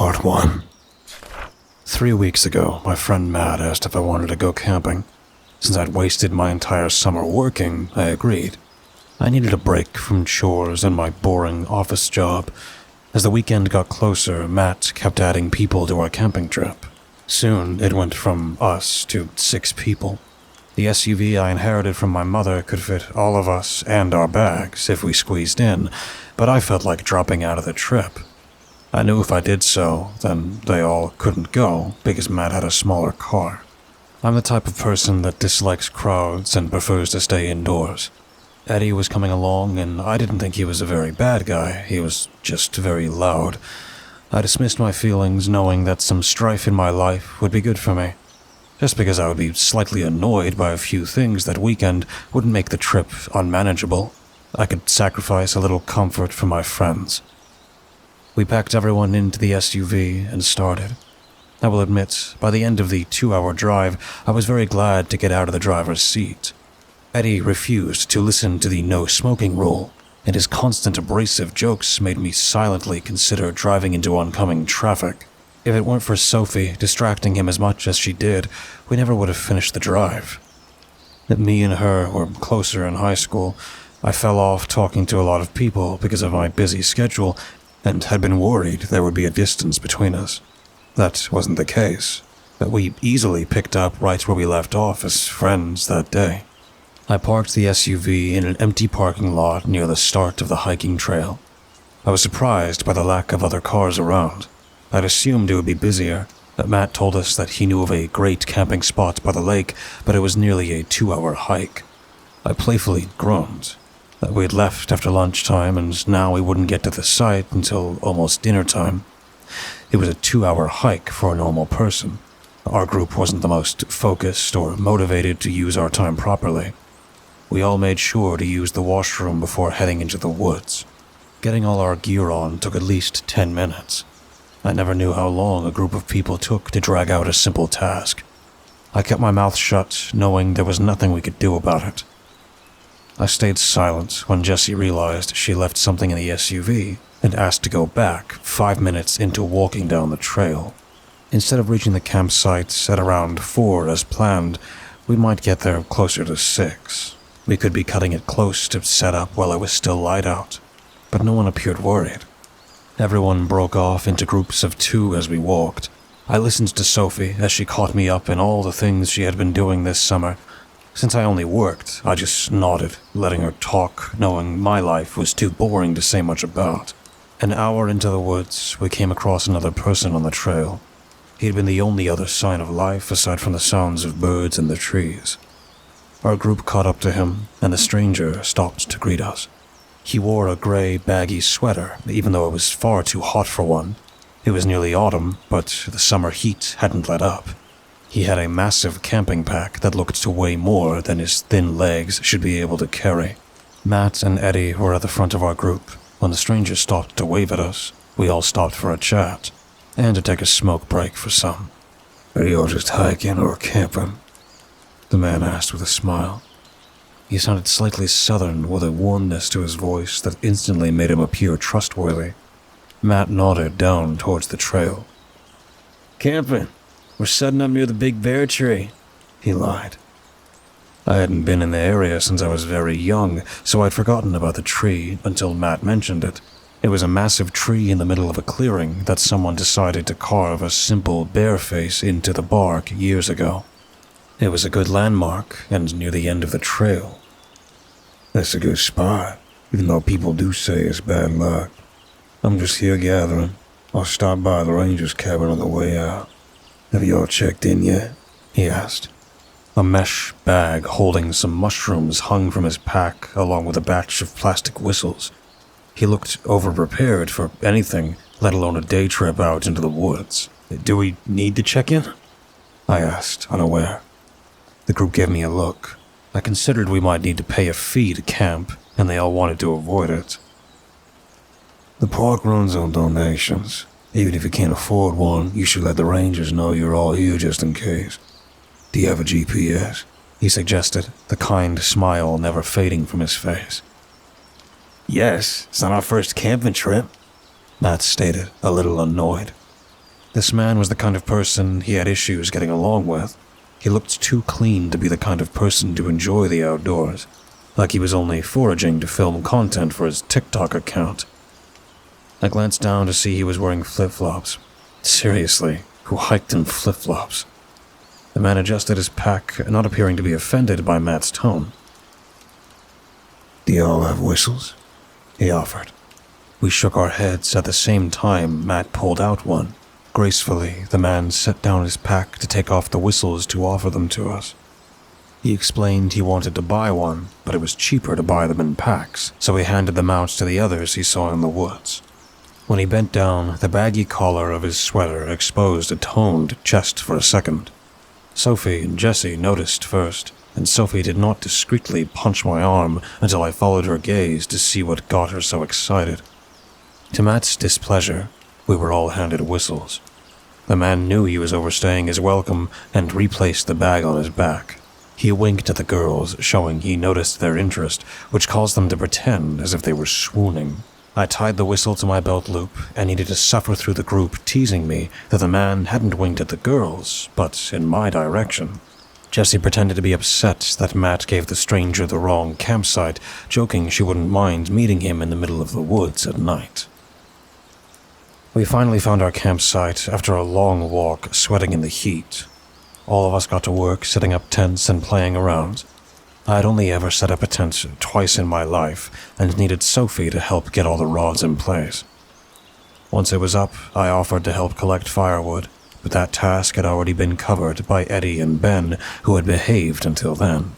Part 1. 3 weeks ago, my friend Matt asked if I wanted to go camping. Since I'd wasted my entire summer working, I agreed. I needed a break from chores and my boring office job. As the weekend got closer, Matt kept adding people to our camping trip. Soon, it went from us to 6 people. The SUV I inherited from my mother could fit all of us and our bags if we squeezed in, but I felt like dropping out of the trip. I knew if I did so, then they all couldn't go because Matt had a smaller car. I'm the type of person that dislikes crowds and prefers to stay indoors. Eddie was coming along, and I didn't think he was a very bad guy. He was just very loud. I dismissed my feelings, knowing that some strife in my life would be good for me. Just because I would be slightly annoyed by a few things that weekend wouldn't make the trip unmanageable. I could sacrifice a little comfort for my friends. We packed everyone into the SUV and started. I will admit, by the end of the 2-hour drive, I was very glad to get out of the driver's seat. Eddie refused to listen to the no smoking rule, and his constant abrasive jokes made me silently consider driving into oncoming traffic. If it weren't for Sophie distracting him as much as she did, we never would have finished the drive. Me and her were closer in high school. I fell off talking to a lot of people because of my busy schedule, and had been worried there would be a distance between us. That wasn't the case, but we easily picked up right where we left off as friends that day. I parked the SUV in an empty parking lot near the start of the hiking trail. I was surprised by the lack of other cars around. I'd assumed it would be busier, but Matt told us that he knew of a great camping spot by the lake, but it was nearly a 2-hour hike. I playfully groaned that we had left after lunchtime and now we wouldn't get to the site until almost dinner time. It was a 2-hour hike for a normal person. Our group wasn't the most focused or motivated to use our time properly. We all made sure to use the washroom before heading into the woods. Getting all our gear on took at least 10 minutes. I never knew how long a group of people took to drag out a simple task. I kept my mouth shut, knowing there was nothing we could do about it. I stayed silent when Jessie realized she left something in the SUV and asked to go back 5 minutes into walking down the trail. Instead of reaching the campsite at around 4 as planned, we might get there closer to 6. We could be cutting it close to set up while it was still light out, but no one appeared worried. Everyone broke off into groups of 2 as we walked. I listened to Sophie as she caught me up in all the things she had been doing this summer. Since I only worked, I just nodded, letting her talk, knowing my life was too boring to say much about. An hour into the woods, we came across another person on the trail. He'd been the only other sign of life aside from the sounds of birds in the trees. Our group caught up to him, and the stranger stopped to greet us. He wore a gray, baggy sweater, even though it was far too hot for one. It was nearly autumn, but the summer heat hadn't let up. He had a massive camping pack that looked to weigh more than his thin legs should be able to carry. Matt and Eddie were at the front of our group. When the stranger stopped to wave at us, we all stopped for a chat, and to take a smoke break for some. "Are you all just hiking or camping?" the man asked with a smile. He sounded slightly southern with a warmness to his voice that instantly made him appear trustworthy. Matt nodded down towards the trail. "Camping. We're setting up near the big bear tree," he lied. I hadn't been in the area since I was very young, so I'd forgotten about the tree until Matt mentioned it. It was a massive tree in the middle of a clearing that someone decided to carve a simple bear face into the bark years ago. It was a good landmark and near the end of the trail. "That's a good spot, even though people do say it's bad luck. I'm just here gathering. I'll stop by the ranger's cabin on the way out. Have you all checked in yet?" he asked. A mesh bag holding some mushrooms hung from his pack along with a batch of plastic whistles. He looked over-prepared for anything, let alone a day trip out into the woods. "Do we need to check in?" I asked, unaware. The group gave me a look. I considered we might need to pay a fee to camp, and they all wanted to avoid it. "The park runs on donations. Even if you can't afford one, you should let the rangers know you're all here just in case. Do you have a GPS?" he suggested, the kind smile never fading from his face. "Yes, it's on our first camping trip," Matt stated, a little annoyed. This man was the kind of person he had issues getting along with. He looked too clean to be the kind of person to enjoy the outdoors, like he was only foraging to film content for his TikTok account. I glanced down to see he was wearing flip-flops. Seriously, who hiked in flip-flops? The man adjusted his pack, not appearing to be offended by Matt's tone. "Do you all have whistles?" he offered. We shook our heads at the same time Matt pulled out one. Gracefully, the man set down his pack to take off the whistles to offer them to us. He explained he wanted to buy one, but it was cheaper to buy them in packs, so he handed them out to the others he saw in the woods. When he bent down, the baggy collar of his sweater exposed a toned chest for a second. Sophie and Jesse noticed first, and Sophie did not discreetly punch my arm until I followed her gaze to see what got her so excited. To Matt's displeasure, we were all handed whistles. The man knew he was overstaying his welcome and replaced the bag on his back. He winked at the girls, showing he noticed their interest, which caused them to pretend as if they were swooning. I tied the whistle to my belt loop and needed to suffer through the group teasing me that the man hadn't winked at the girls, but in my direction. Jessie pretended to be upset that Matt gave the stranger the wrong campsite, joking she wouldn't mind meeting him in the middle of the woods at night. We finally found our campsite after a long walk, sweating in the heat. All of us got to work setting up tents and playing around. I had only ever set up a tent twice in my life and needed Sophie to help get all the rods in place. Once it was up, I offered to help collect firewood, but that task had already been covered by Eddie and Ben, who had behaved until then.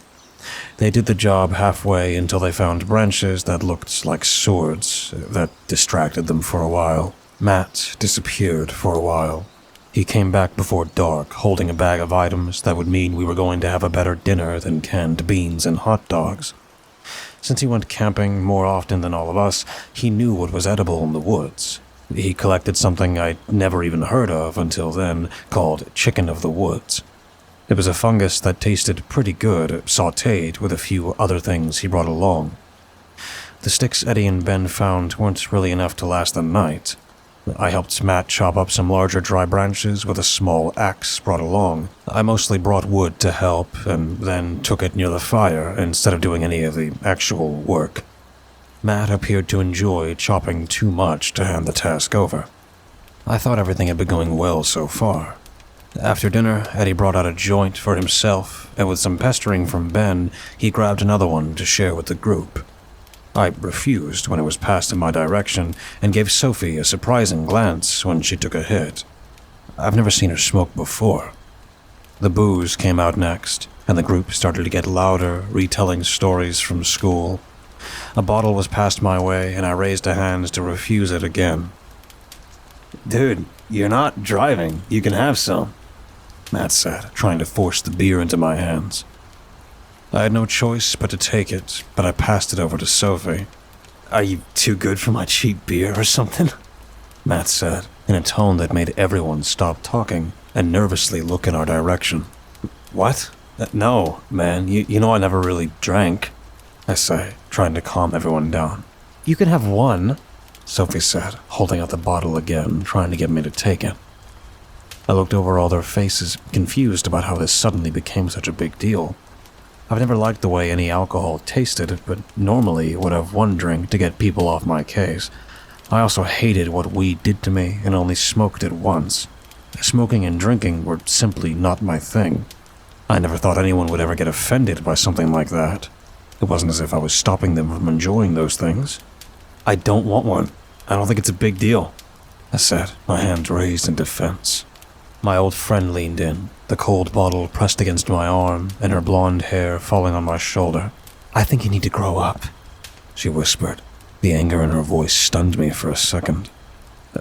They did the job halfway until they found branches that looked like swords that distracted them for a while. Matt disappeared for a while. He came back before dark, holding a bag of items that would mean we were going to have a better dinner than canned beans and hot dogs. Since he went camping more often than all of us, he knew what was edible in the woods. He collected something I'd never even heard of until then, called chicken of the woods. It was a fungus that tasted pretty good, sautéed with a few other things he brought along. The sticks Eddie and Ben found weren't really enough to last the night. I helped Matt chop up some larger dry branches with a small axe brought along. I mostly brought wood to help, and then took it near the fire instead of doing any of the actual work. Matt appeared to enjoy chopping too much to hand the task over. I thought everything had been going well so far. After dinner, Eddie brought out a joint for himself, and with some pestering from Ben, he grabbed another one to share with the group. I refused when it was passed in my direction and gave Sophie a surprising glance when she took a hit. I've never seen her smoke before. The booze came out next, and the group started to get louder, retelling stories from school. A bottle was passed my way, and I raised a hand to refuse it again. "Dude, you're not driving. You can have some," Matt said, trying to force the beer into my hands. I had no choice but to take it, but I passed it over to Sophie. "Are you too good for my cheap beer or something?" Matt said, in a tone that made everyone stop talking and nervously look in our direction. "What? No, man, you know I never really drank," I say, trying to calm everyone down. "You can have one," Sophie said, holding out the bottle again, trying to get me to take it. I looked over all their faces, confused about how this suddenly became such a big deal. I've never liked the way any alcohol tasted, but normally would have one drink to get people off my case. I also hated what weed did to me and only smoked it once. Smoking and drinking were simply not my thing. I never thought anyone would ever get offended by something like that. It wasn't as if I was stopping them from enjoying those things. "I don't want one. I don't think it's a big deal," I said, my hands raised in defense. My old friend leaned in, the cold bottle pressed against my arm and her blonde hair falling on my shoulder. "I think you need to grow up," she whispered. The anger in her voice stunned me for a second.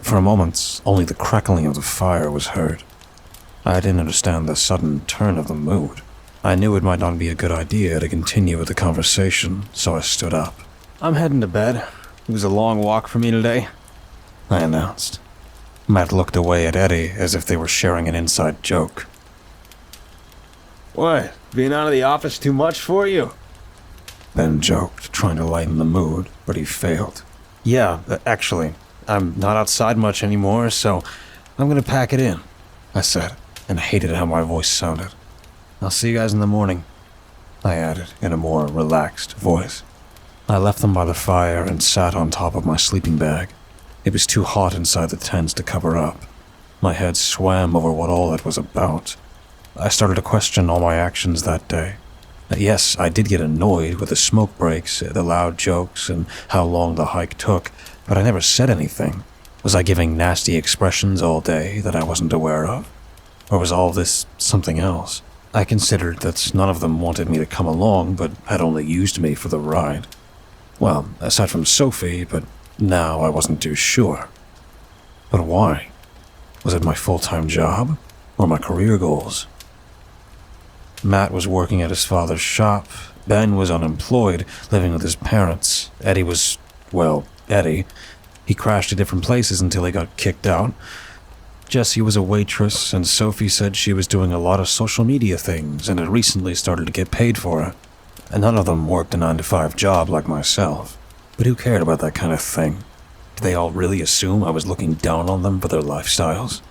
For a moment, only the crackling of the fire was heard. I didn't understand the sudden turn of the mood. I knew it might not be a good idea to continue with the conversation, so I stood up. "I'm heading to bed. It was a long walk for me today," I announced. Matt looked away at Eddie as if they were sharing an inside joke. "What, being out of the office too much for you?" Ben joked, trying to lighten the mood, but he failed. "Yeah, actually, I'm not outside much anymore, so I'm gonna pack it in, I said, and hated how my voice sounded. I'll see you guys in the morning, I added in a more relaxed voice. I left them by the fire and sat on top of my sleeping bag. It was too hot inside the tent to cover up. My head swam over what all it was about. I started to question all my actions that day. Yes, I did get annoyed with the smoke breaks, the loud jokes, and how long the hike took, but I never said anything. Was I giving nasty expressions all day that I wasn't aware of? Or was all this something else? I considered that none of them wanted me to come along, but had only used me for the ride. Well, aside from Sophie, but now I wasn't too sure. But why? Was it my full-time job? Or my career goals? Matt was working at his father's shop. Ben was unemployed, living with his parents. Eddie was, well, Eddie. He crashed at different places until he got kicked out. Jessie was a waitress, and Sophie said she was doing a lot of social media things and had recently started to get paid for it. And none of them worked a 9-to-5 job like myself. But who cared about that kind of thing? Did they all really assume I was looking down on them for their lifestyles?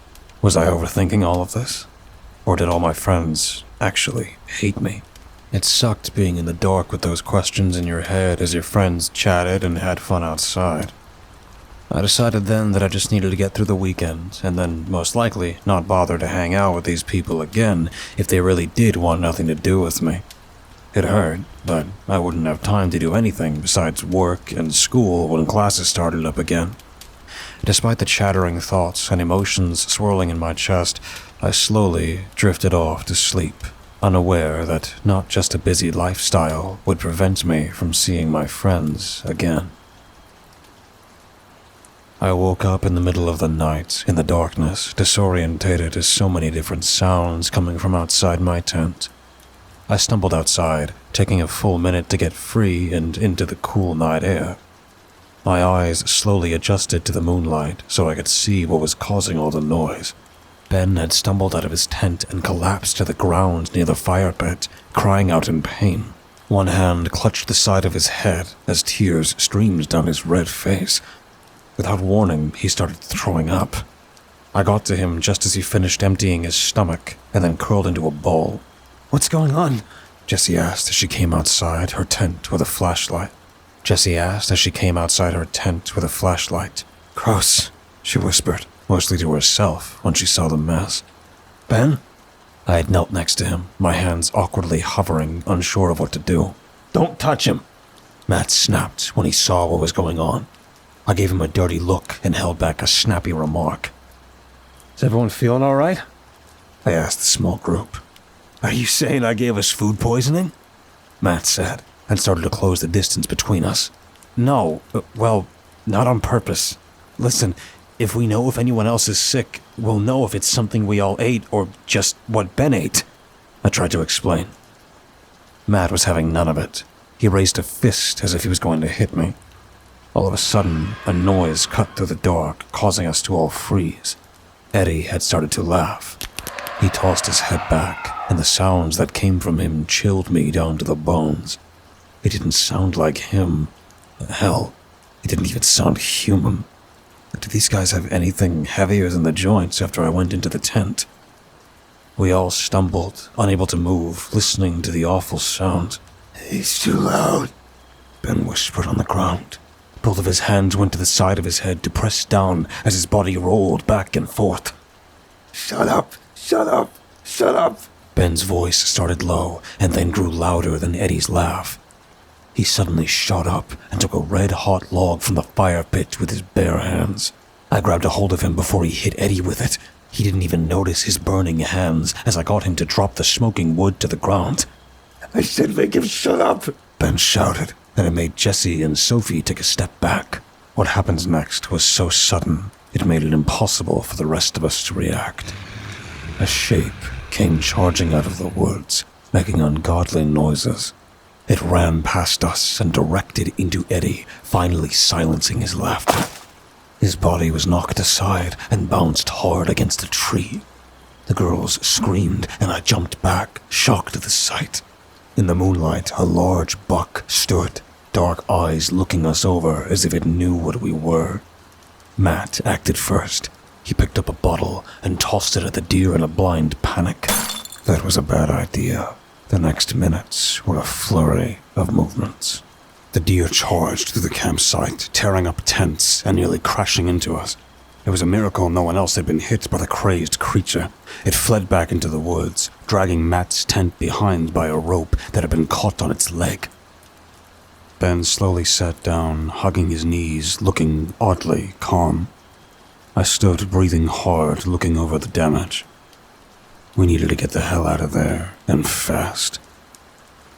Was I overthinking all of this? Or did all my friends actually hate me? It sucked being in the dark with those questions in your head as your friends chatted and had fun outside. I decided then that I just needed to get through the weekend, and then most likely not bother to hang out with these people again if they really did want nothing to do with me. It hurt, but I wouldn't have time to do anything besides work and school when classes started up again. Despite the chattering thoughts and emotions swirling in my chest, I slowly drifted off to sleep, unaware that not just a busy lifestyle would prevent me from seeing my friends again. I woke up in the middle of the night, in the darkness, disorientated as so many different sounds coming from outside my tent. I stumbled outside, taking a full minute to get free and into the cool night air. My eyes slowly adjusted to the moonlight so I could see what was causing all the noise. Ben had stumbled out of his tent and collapsed to the ground near the fire pit, crying out in pain. One hand clutched the side of his head as tears streamed down his red face. Without warning, he started throwing up. I got to him just as he finished emptying his stomach and then curled into a ball. "What's going on?" Jessie asked as she came outside her tent with a flashlight. "Gross," she whispered, mostly to herself when she saw the mess. "Ben?" I had knelt next to him, my hands awkwardly hovering, unsure of what to do. "Don't touch him," Matt snapped when he saw what was going on. I gave him a dirty look and held back a snappy remark. "Is everyone feeling all right?" I asked the small group. "Are you saying I gave us food poisoning?" Matt said, and started to close the distance between us. "No, well, not on purpose. Listen, if we know if anyone else is sick, we'll know if it's something we all ate or just what Ben ate," I tried to explain. Matt was having none of it. He raised a fist as if he was going to hit me. All of a sudden, a noise cut through the dark, causing us to all freeze. Eddie had started to laugh. He tossed his head back, and the sounds that came from him chilled me down to the bones. It didn't sound like him. Hell, it didn't even sound human. Did these guys have anything heavier than the joints after I went into the tent? We all stumbled, unable to move, listening to the awful sound. "He's too loud," Ben whispered on the ground. Both of his hands went to the side of his head to press down as his body rolled back and forth. "Shut up! Shut up! Shut up!" Ben's voice started low and then grew louder than Eddie's laugh. He suddenly shot up and took a red-hot log from the fire pit with his bare hands. I grabbed a hold of him before he hit Eddie with it. He didn't even notice his burning hands as I got him to drop the smoking wood to the ground. "I said make him shut up!" Ben shouted, and it made Jessie and Sophie take a step back. What happened next was so sudden, it made it impossible for the rest of us to react. A shape came charging out of the woods, making ungodly noises. It ran past us and directed into Eddie, finally silencing his laughter. His body was knocked aside and bounced hard against a tree. The girls screamed, and I jumped back, shocked at the sight. In the moonlight, a large buck stood, dark eyes looking us over as if it knew what we were. Matt acted first. He picked up a bottle and tossed it at the deer in a blind panic. That was a bad idea. The next minutes were a flurry of movements. The deer charged through the campsite, tearing up tents and nearly crashing into us. It was a miracle no one else had been hit by the crazed creature. It fled back into the woods, dragging Matt's tent behind by a rope that had been caught on its leg. Ben slowly sat down, hugging his knees, looking oddly calm. I stood, breathing hard, looking over the damage. We needed to get the hell out of there, and fast.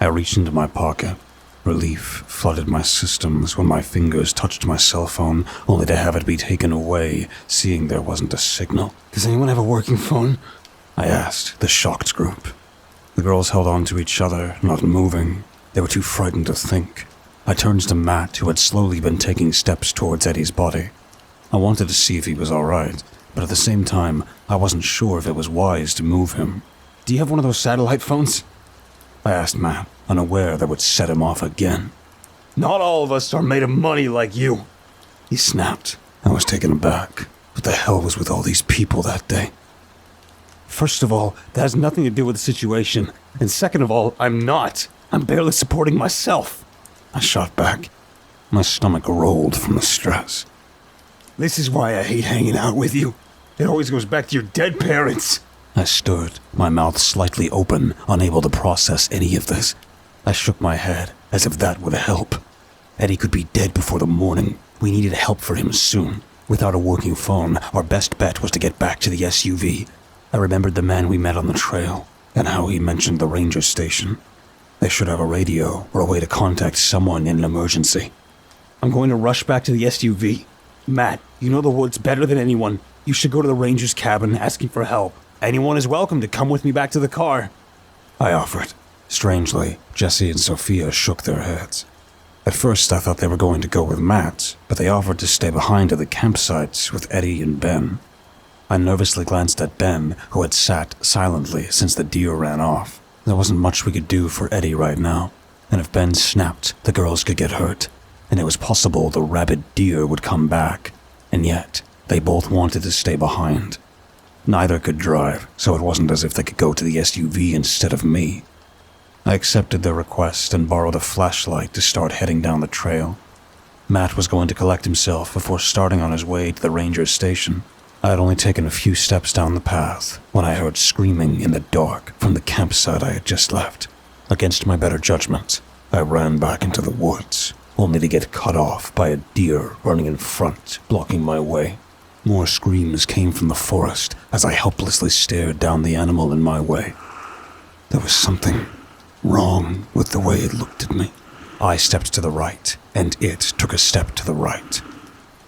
I reached into my pocket. Relief flooded my systems when my fingers touched my cell phone, only to have it be taken away, seeing there wasn't a signal. "Does anyone have a working phone?" I asked the shocked group. The girls held on to each other, not moving. They were too frightened to think. I turned to Matt, who had slowly been taking steps towards Eddie's body. I wanted to see if he was all right, but at the same time, I wasn't sure if it was wise to move him. "Do you have one of those satellite phones?" I asked Matt, unaware that would set him off again. "Not all of us are made of money like you," he snapped. I was taken aback. What the hell was with all these people that day? "First of all, that has nothing to do with the situation. And second of all, I'm barely supporting myself," I shot back. My stomach rolled from the stress. "This is why I hate hanging out with you. It always goes back to your dead parents." I stood, my mouth slightly open, unable to process any of this. I shook my head, as if that would help. Eddie could be dead before the morning. We needed help for him soon. Without a working phone, our best bet was to get back to the SUV. I remembered the man we met on the trail, and how he mentioned the ranger station. They should have a radio, or a way to contact someone in an emergency. "I'm going to rush back to the SUV. Matt, you know the woods better than anyone. You should go to the ranger's cabin asking for help. Anyone is welcome to come with me back to the car," I offered. Strangely, Jesse and Sophia shook their heads. At first, I thought they were going to go with Matt, but they offered to stay behind at the campsite with Eddie and Ben. I nervously glanced at Ben, who had sat silently since the deer ran off. There wasn't much we could do for Eddie right now, and if Ben snapped, the girls could get hurt, and it was possible the rabid deer would come back, and yet they both wanted to stay behind. Neither could drive, so it wasn't as if they could go to the SUV instead of me. I accepted their request and borrowed a flashlight to start heading down the trail. Matt was going to collect himself before starting on his way to the ranger station. I had only taken a few steps down the path when I heard screaming in the dark from the campsite I had just left. Against my better judgment, I ran back into the woods, only to get cut off by a deer running in front, blocking my way. More screams came from the forest as I helplessly stared down the animal in my way. There was something wrong with the way it looked at me. I stepped to the right, and it took a step to the right.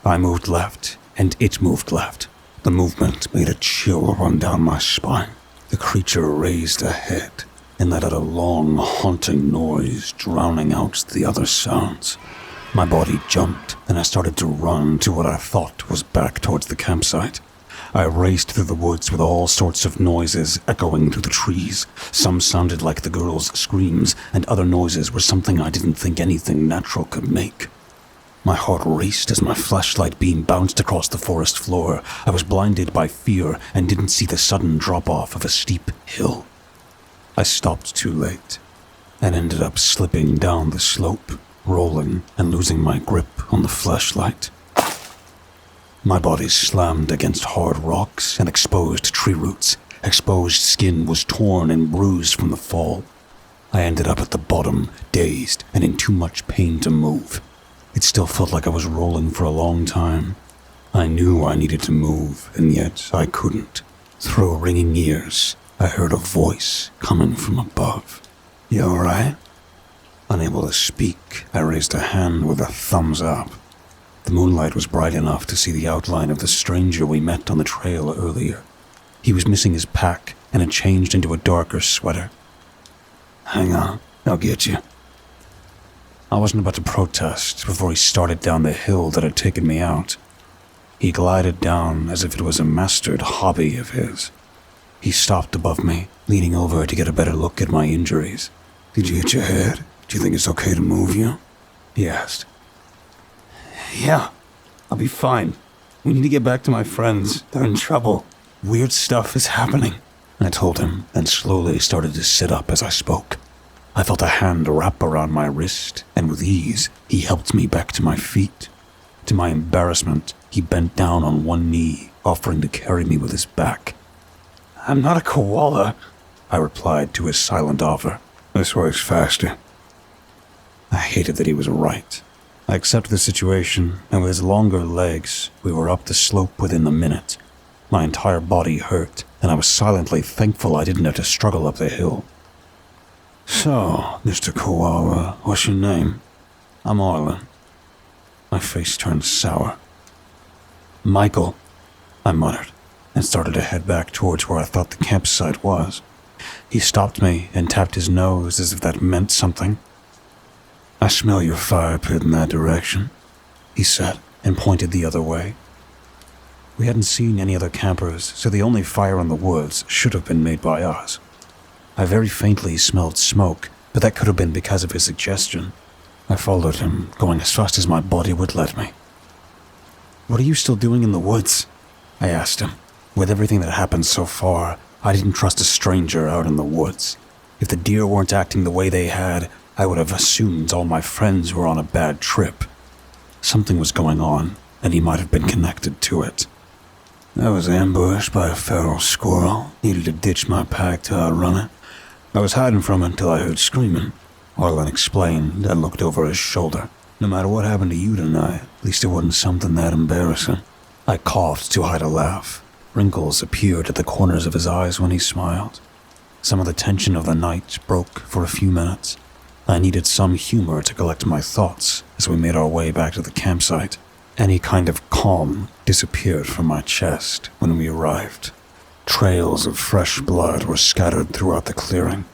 I moved left, and it moved left. The movement made a chill run down my spine. The creature raised a head and let out a long, haunting noise, drowning out the other sounds. My body jumped, and I started to run to what I thought was back towards the campsite. I raced through the woods with all sorts of noises echoing through the trees. Some sounded like the girls' screams, and other noises were something I didn't think anything natural could make. My heart raced as my flashlight beam bounced across the forest floor. I was blinded by fear and didn't see the sudden drop-off of a steep hill. I stopped too late, and ended up slipping down the slope, rolling and losing my grip on the flashlight. My body slammed against hard rocks and exposed tree roots. Exposed skin was torn and bruised from the fall. I ended up at the bottom, dazed and in too much pain to move. It still felt like I was rolling for a long time. I knew I needed to move, and yet I couldn't. Through ringing ears, I heard a voice coming from above. "You all right?" Unable to speak, I raised a hand with a thumbs up. The moonlight was bright enough to see the outline of the stranger we met on the trail earlier. He was missing his pack and had changed into a darker sweater. "Hang on, I'll get you." I wasn't about to protest before he started down the hill that had taken me out. He glided down as if it was a mastered hobby of his. He stopped above me, leaning over to get a better look at my injuries. "Did you hit your head? Do you think it's okay to move you?" he asked. "Yeah, I'll be fine. We need to get back to my friends. They're in trouble. Weird stuff is happening. I told him, and slowly started to sit up as I spoke. I felt a hand wrap around my wrist, and with ease, he helped me back to my feet. To my embarrassment, he bent down on one knee, offering to carry me with his back. I'm not a koala, I replied to his silent offer. This works faster. I hated that he was right. I accepted the situation, and with his longer legs, we were up the slope within a minute. My entire body hurt, and I was silently thankful I didn't have to struggle up the hill. So, Mr. Koala, what's your name? I'm Arlen. My face turned sour. Michael, I muttered, and started to head back towards where I thought the campsite was. He stopped me and tapped his nose as if that meant something. I smell your fire pit in that direction, he said, and pointed the other way. We hadn't seen any other campers, so the only fire in the woods should have been made by us. I very faintly smelled smoke, but that could have been because of his suggestion. I followed him, going as fast as my body would let me. What are you still doing in the woods? I asked him. With everything that happened so far, I didn't trust a stranger out in the woods. If the deer weren't acting the way they had, I would have assumed all my friends were on a bad trip. Something was going on, and he might have been connected to it. I was ambushed by a feral squirrel, needed to ditch my pack to outrun it. I was hiding from it until I heard screaming. Arlen explained and looked over his shoulder. No matter what happened to you tonight, at least it wasn't something that embarrassing. I coughed to hide a laugh. Wrinkles appeared at the corners of his eyes when he smiled. Some of the tension of the night broke for a few minutes. I needed some humor to collect my thoughts as we made our way back to the campsite. Any kind of calm disappeared from my chest when we arrived. Trails of fresh blood were scattered throughout the clearing.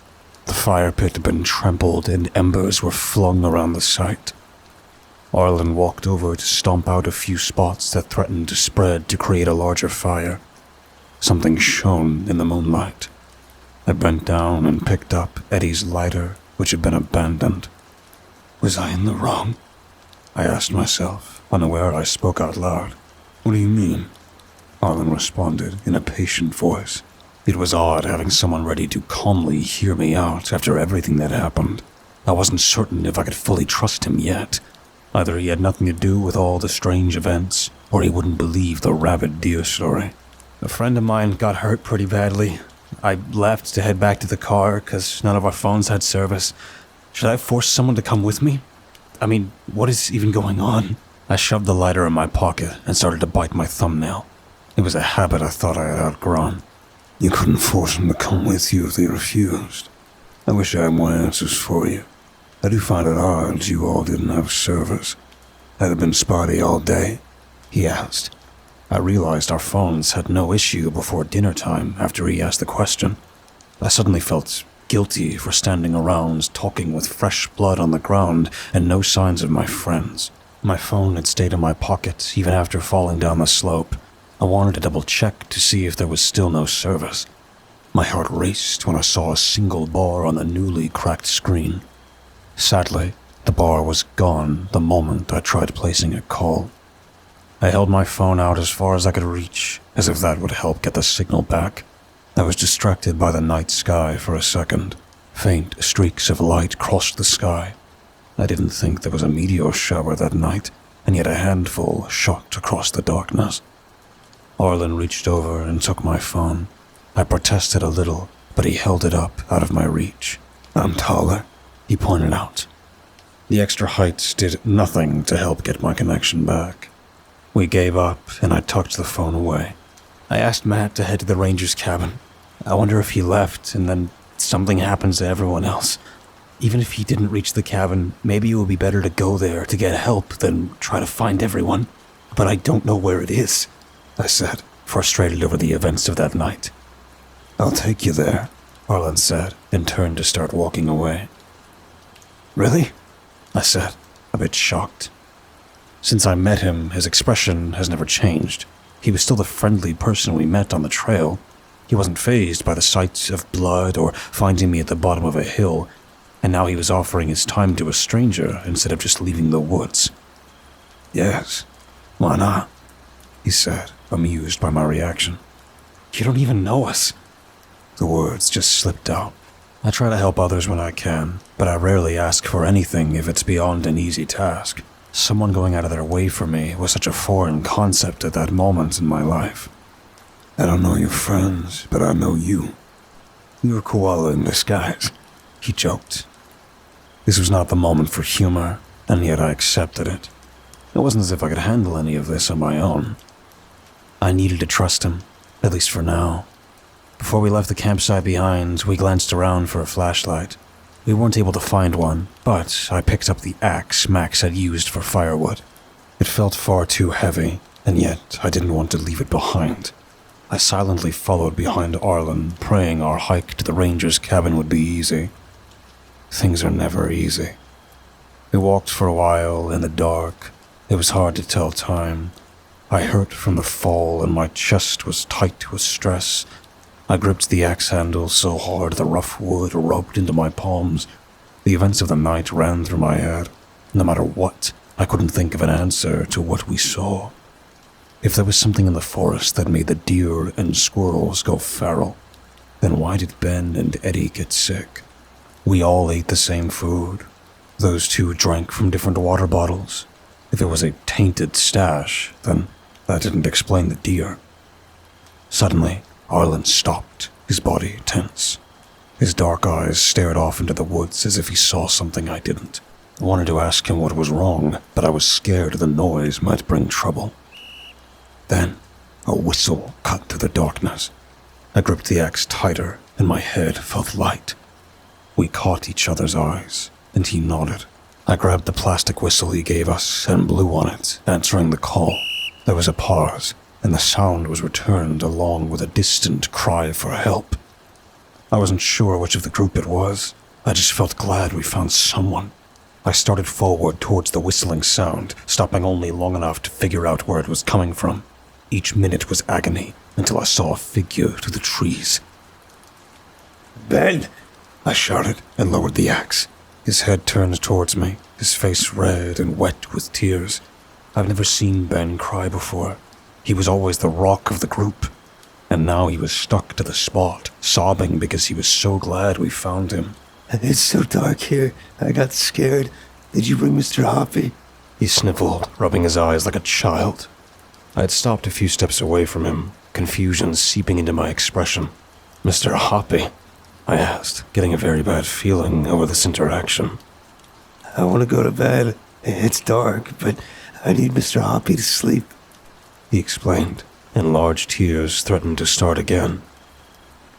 The fire pit had been trampled and embers were flung around the site. Arlen walked over to stomp out a few spots that threatened to spread to create a larger fire. Something shone in the moonlight. I bent down and picked up Eddie's lighter, which had been abandoned. Was I in the wrong? I asked myself, unaware I spoke out loud. What do you mean? Arlen responded in a patient voice. It was odd having someone ready to calmly hear me out after everything that happened. I wasn't certain if I could fully trust him yet. Either he had nothing to do with all the strange events, or he wouldn't believe the rabid deer story. A friend of mine got hurt pretty badly. I left to head back to the car because none of our phones had service. Should I force someone to come with me? I mean, what is even going on? I shoved the lighter in my pocket and started to bite my thumbnail. It was a habit I thought I had outgrown. You couldn't force them to come with you if they refused. I wish I had more answers for you. I do find it odd you all didn't have service. Had it been spotty all day? He asked. I realized our phones had no issue before dinner time after he asked the question. I suddenly felt guilty for standing around talking with fresh blood on the ground and no signs of my friends. My phone had stayed in my pocket even after falling down the slope. I wanted to double check to see if there was still no service. My heart raced when I saw a single bar on the newly cracked screen. Sadly, the bar was gone the moment I tried placing a call. I held my phone out as far as I could reach, as if that would help get the signal back. I was distracted by the night sky for a second. Faint streaks of light crossed the sky. I didn't think there was a meteor shower that night, and yet a handful shot across the darkness. Arlen reached over and took my phone. I protested a little, but he held it up out of my reach. I'm taller, he pointed out. The extra height did nothing to help get my connection back. We gave up, and I tucked the phone away. I asked Matt to head to the ranger's cabin. I wonder if he left, and then something happens to everyone else. Even if he didn't reach the cabin, maybe it would be better to go there to get help than try to find everyone. But I don't know where it is, I said, frustrated over the events of that night. I'll take you there, Arlen said, and turned to start walking away. Really? I said, a bit shocked. Since I met him, his expression has never changed. He was still the friendly person we met on the trail. He wasn't fazed by the sight of blood or finding me at the bottom of a hill, and now he was offering his time to a stranger instead of just leaving the woods. Yes, why not? he said, amused by my reaction. You don't even know us. The words just slipped out. I try to help others when I can, but I rarely ask for anything if it's beyond an easy task. Someone going out of their way for me was such a foreign concept at that moment in my life. I don't know your friends, but I know you. You're a koala in disguise, he joked. This was not the moment for humor, and yet I accepted it. It wasn't as if I could handle any of this on my own. I needed to trust him, at least for now. Before we left the campsite behind, we glanced around for a flashlight. We weren't able to find one, but I picked up the axe Max had used for firewood. It felt far too heavy, and yet I didn't want to leave it behind. I silently followed behind Arlen, praying our hike to the ranger's cabin would be easy. Things are never easy. We walked for a while in the dark. It was hard to tell time. I hurt from the fall and my chest was tight with stress. I gripped the axe handle so hard the rough wood rubbed into my palms. The events of the night ran through my head. No matter what, I couldn't think of an answer to what we saw. If there was something in the forest that made the deer and squirrels go feral, then why did Ben and Eddie get sick? We all ate the same food. Those two drank from different water bottles. If it was a tainted stash, then that didn't explain the deer. Suddenly, Arlen stopped, his body tense. His dark eyes stared off into the woods as if he saw something I didn't. I wanted to ask him what was wrong, but I was scared the noise might bring trouble. Then, a whistle cut through the darkness. I gripped the axe tighter, and my head felt light. We caught each other's eyes, and he nodded. I grabbed the plastic whistle he gave us and blew on it, answering the call. There was a pause, and the sound was returned along with a distant cry for help. I wasn't sure which of the group it was. I just felt glad we found someone. I started forward towards the whistling sound, stopping only long enough to figure out where it was coming from. Each minute was agony, until I saw a figure through the trees. Ben! I shouted and lowered the axe. His head turned towards me, his face red and wet with tears. I've never seen Ben cry before. He was always the rock of the group, and now he was stuck to the spot, sobbing because he was so glad we found him. It's so dark here. I got scared. Did you bring Mr. Hoppy? He sniffled, rubbing his eyes like a child. I had stopped a few steps away from him, confusion seeping into my expression. Mr. Hoppy? I asked, getting a very bad feeling over this interaction. I want to go to bed. It's dark, but I need Mr. Hoppy to sleep, he explained, and large tears threatened to start again.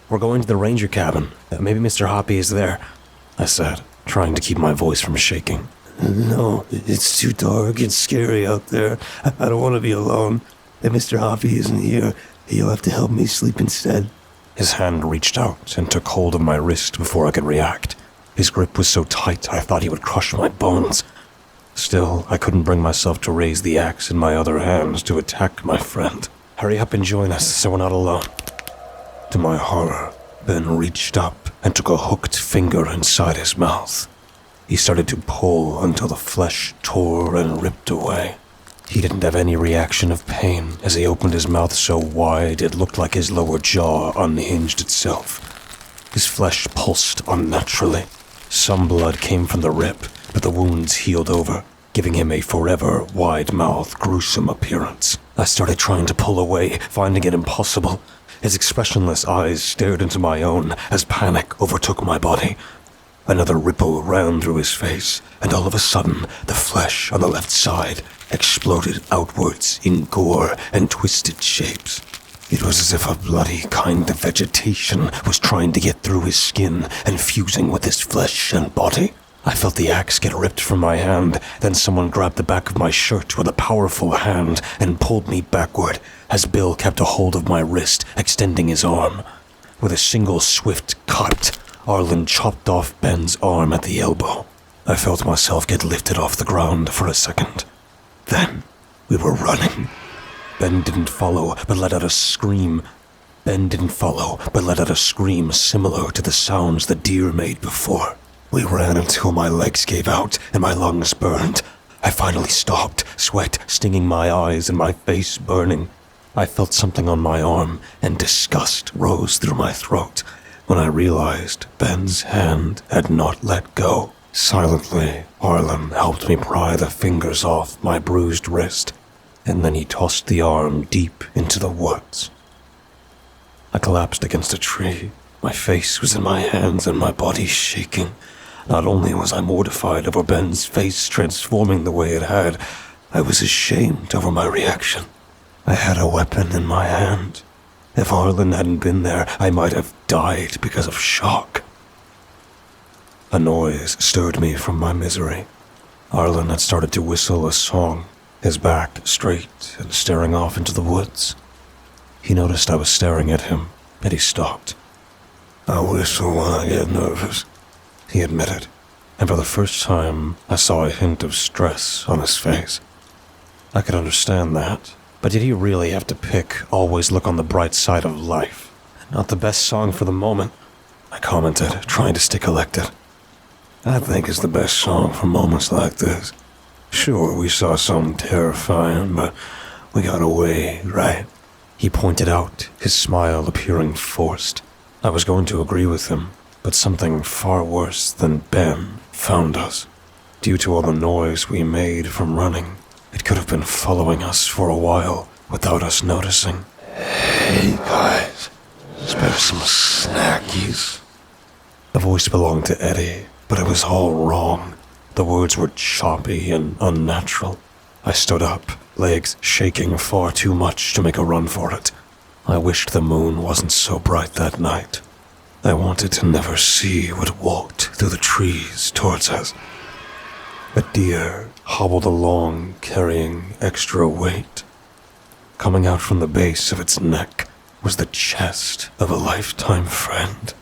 We're going to the ranger cabin. Maybe Mr. Hoppy is there, I said, trying to keep my voice from shaking. No, it's too dark and scary out there. I don't want to be alone. If Mr. Hoppy isn't here, he'll have to help me sleep instead. His hand reached out and took hold of my wrist before I could react. His grip was so tight I thought he would crush my bones. Still, I couldn't bring myself to raise the axe in my other hand to attack my friend. Hurry up and join us so we're not alone. To my horror, Ben reached up and took a hooked finger inside his mouth. He started to pull until the flesh tore and ripped away. He didn't have any reaction of pain as he opened his mouth so wide it looked like his lower jaw unhinged itself. His flesh pulsed unnaturally. Some blood came from the rip, but the wounds healed over, giving him a forever wide-mouthed, gruesome appearance. I started trying to pull away, finding it impossible. His expressionless eyes stared into my own as panic overtook my body. Another ripple ran through his face, and all of a sudden, the flesh on the left side exploded outwards in gore and twisted shapes. It was as if a bloody kind of vegetation was trying to get through his skin and fusing with his flesh and body. I felt the axe get ripped from my hand, then someone grabbed the back of my shirt with a powerful hand and pulled me backward as Bill kept a hold of my wrist, extending his arm. With a single swift cut, Arlen chopped off Ben's arm at the elbow. I felt myself get lifted off the ground for a second. Then, we were running. Ben didn't follow, but let out a scream. Similar to the sounds the deer made before. We ran until my legs gave out and my lungs burned. I finally stopped, sweat stinging my eyes and my face burning. I felt something on my arm, and disgust rose through my throat when I realized Ben's hand had not let go. Silently, Arlen helped me pry the fingers off my bruised wrist, and then he tossed the arm deep into the woods. I collapsed against a tree. My face was in my hands and my body shaking. Not only was I mortified over Ben's face transforming the way it had, I was ashamed over my reaction. I had a weapon in my hand. If Arlen hadn't been there, I might have died because of shock. A noise stirred me from my misery. Arlen had started to whistle a song, his back straight and staring off into the woods. He noticed I was staring at him, and he stopped. "I whistle when I get nervous," he admitted, and for the first time, I saw a hint of stress on his face. I could understand that, but did he really have to pick "Always Look on the Bright Side of Life"? Not the best song for the moment, I commented, trying to stay collected. "I think it's the best song for moments like this. Sure, we saw something terrifying, but we got away, right?" He pointed out, his smile appearing forced. I was going to agree with him, but something far worse than Ben found us. Due to all the noise we made from running, it could have been following us for a while without us noticing. "Hey guys, spare some snackies." The voice belonged to Eddie, but it was all wrong. The words were choppy and unnatural. I stood up, legs shaking far too much to make a run for it. I wished the moon wasn't so bright that night. I wanted to never see what walked through the trees towards us. A deer hobbled along, carrying extra weight. Coming out from the base of its neck was the chest of a lifetime friend.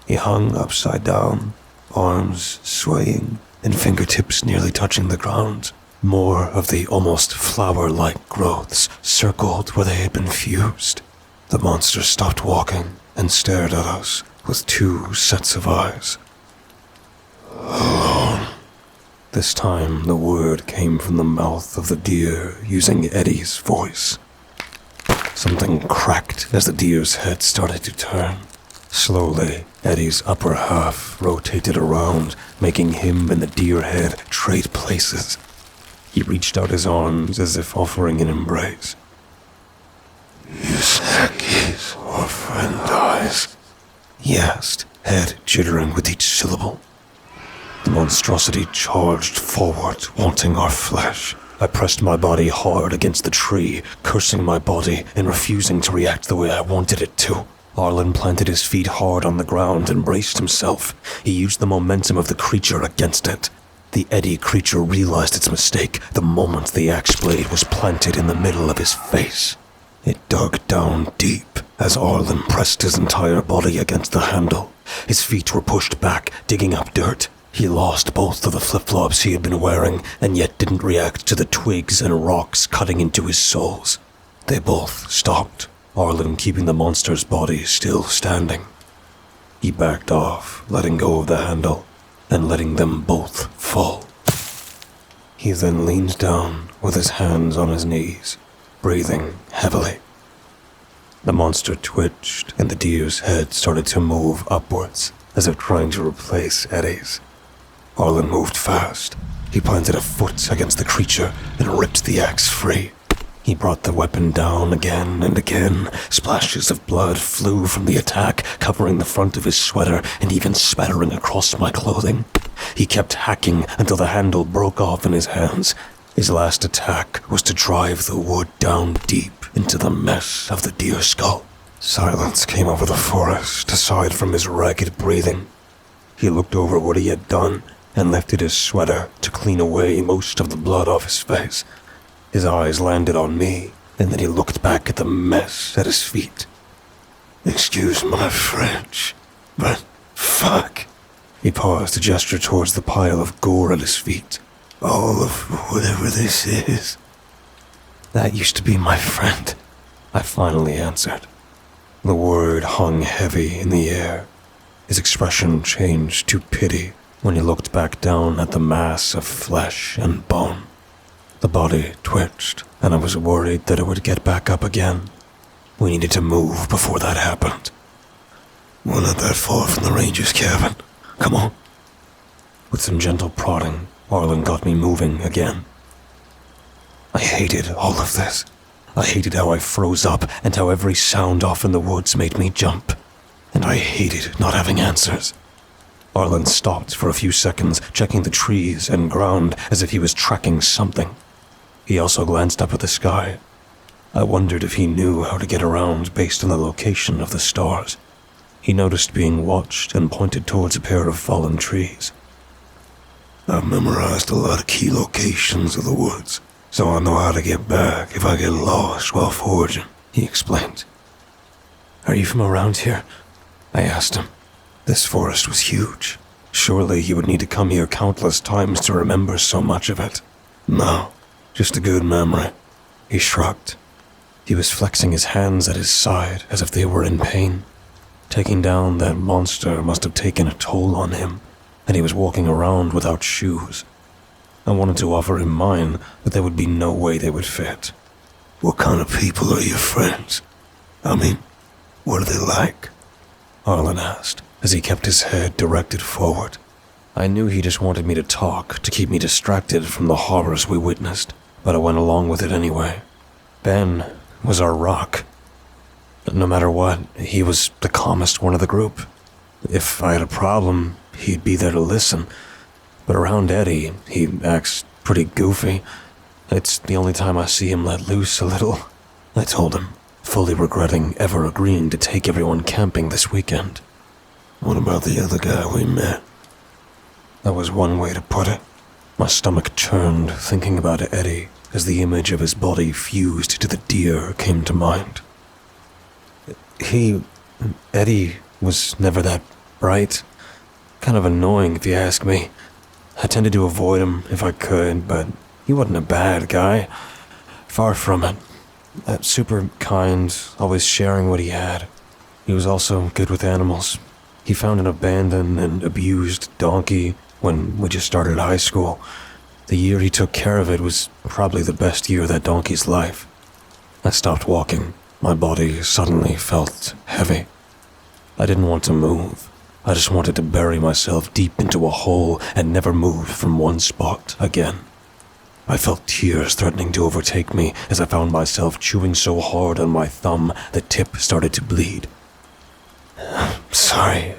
He hung upside down, arms swaying and fingertips nearly touching the ground. More of the almost flower-like growths circled where they had been fused. The monster stopped walking and stared at us with two sets of eyes. "Alone." This time the word came from the mouth of the deer using Eddie's voice. Something cracked as the deer's head started to turn. Slowly, Eddie's upper half rotated around, making him and the deer head trade places. He reached out his arms as if offering an embrace. "You snackies or friend dies?" he asked, head jittering with each syllable. The monstrosity charged forward, wanting our flesh. I pressed my body hard against the tree, cursing my body and refusing to react the way I wanted it to. Arlen planted his feet hard on the ground and braced himself. He used the momentum of the creature against it. The Eddie creature realized its mistake the moment the axe blade was planted in the middle of his face. It dug down deep as Arlen pressed his entire body against the handle. His feet were pushed back, digging up dirt. He lost both of the flip-flops he had been wearing, and yet didn't react to the twigs and rocks cutting into his soles. They both stopped, Arlen keeping the monster's body still standing. He backed off, letting go of the handle, and letting them both fall. He then leaned down with his hands on his knees, breathing heavily. The monster twitched, and the deer's head started to move upwards, as if trying to replace Eddie's. Arlen moved fast. He planted a foot against the creature and ripped the axe free. He brought the weapon down again and again. Splashes of blood flew from the attack, covering the front of his sweater and even spattering across my clothing. He kept hacking until the handle broke off in his hands. His last attack was to drive the wood down deep into the mess of the deer skull. Silence came over the forest, aside from his ragged breathing. He looked over what he had done and lifted his sweater to clean away most of the blood off his face. His eyes landed on me, and then he looked back at the mess at his feet. "Excuse my French, but fuck." He paused to gesture towards the pile of gore at his feet. "All of whatever this is." "That used to be my friend," I finally answered. The word hung heavy in the air. His expression changed to pity when he looked back down at the mass of flesh and bone. The body twitched, and I was worried that it would get back up again. We needed to move before that happened. We're not that far from the ranger's cabin. Come on. With some gentle prodding, Arlen got me moving again. I hated all of this. I hated how I froze up and how every sound off in the woods made me jump. And I hated not having answers. Arlen stopped for a few seconds, checking the trees and ground as if he was tracking something. He also glanced up at the sky. I wondered if he knew how to get around based on the location of the stars. He noticed being watched and pointed towards a pair of fallen trees. I've memorized a lot of key locations of the woods, so I know how to get back if I get lost while foraging, he explained. Are you from around here? I asked him. This forest was huge. Surely he would need to come here countless times to remember so much of it. No, just a good memory. He shrugged. He was flexing his hands at his side as if they were in pain. Taking down that monster must have taken a toll on him, and he was walking around without shoes. I wanted to offer him mine, but there would be no way they would fit. What kind of people are your friends? I mean, what are they like? Arlen asked, as he kept his head directed forward. I knew he just wanted me to talk to keep me distracted from the horrors we witnessed, but I went along with it anyway. Ben was our rock. No matter what, he was the calmest one of the group. If I had a problem, he'd be there to listen. But around Eddie, he acts pretty goofy. It's the only time I see him let loose a little, I told him, fully regretting ever agreeing to take everyone camping this weekend. What about the other guy we met? That was one way to put it. My stomach churned thinking about Eddie as the image of his body fused to the deer came to mind. Eddie was never that bright. Kind of annoying if you ask me. I tended to avoid him if I could, but he wasn't a bad guy. Far from it. Super kind, always sharing what he had. He was also good with animals. He found an abandoned and abused donkey when we just started high school. The year he took care of it was probably the best year of that donkey's life. I stopped walking. My body suddenly felt heavy. I didn't want to move. I just wanted to bury myself deep into a hole and never move from one spot again. I felt tears threatening to overtake me as I found myself chewing so hard on my thumb the tip started to bleed. Sorry,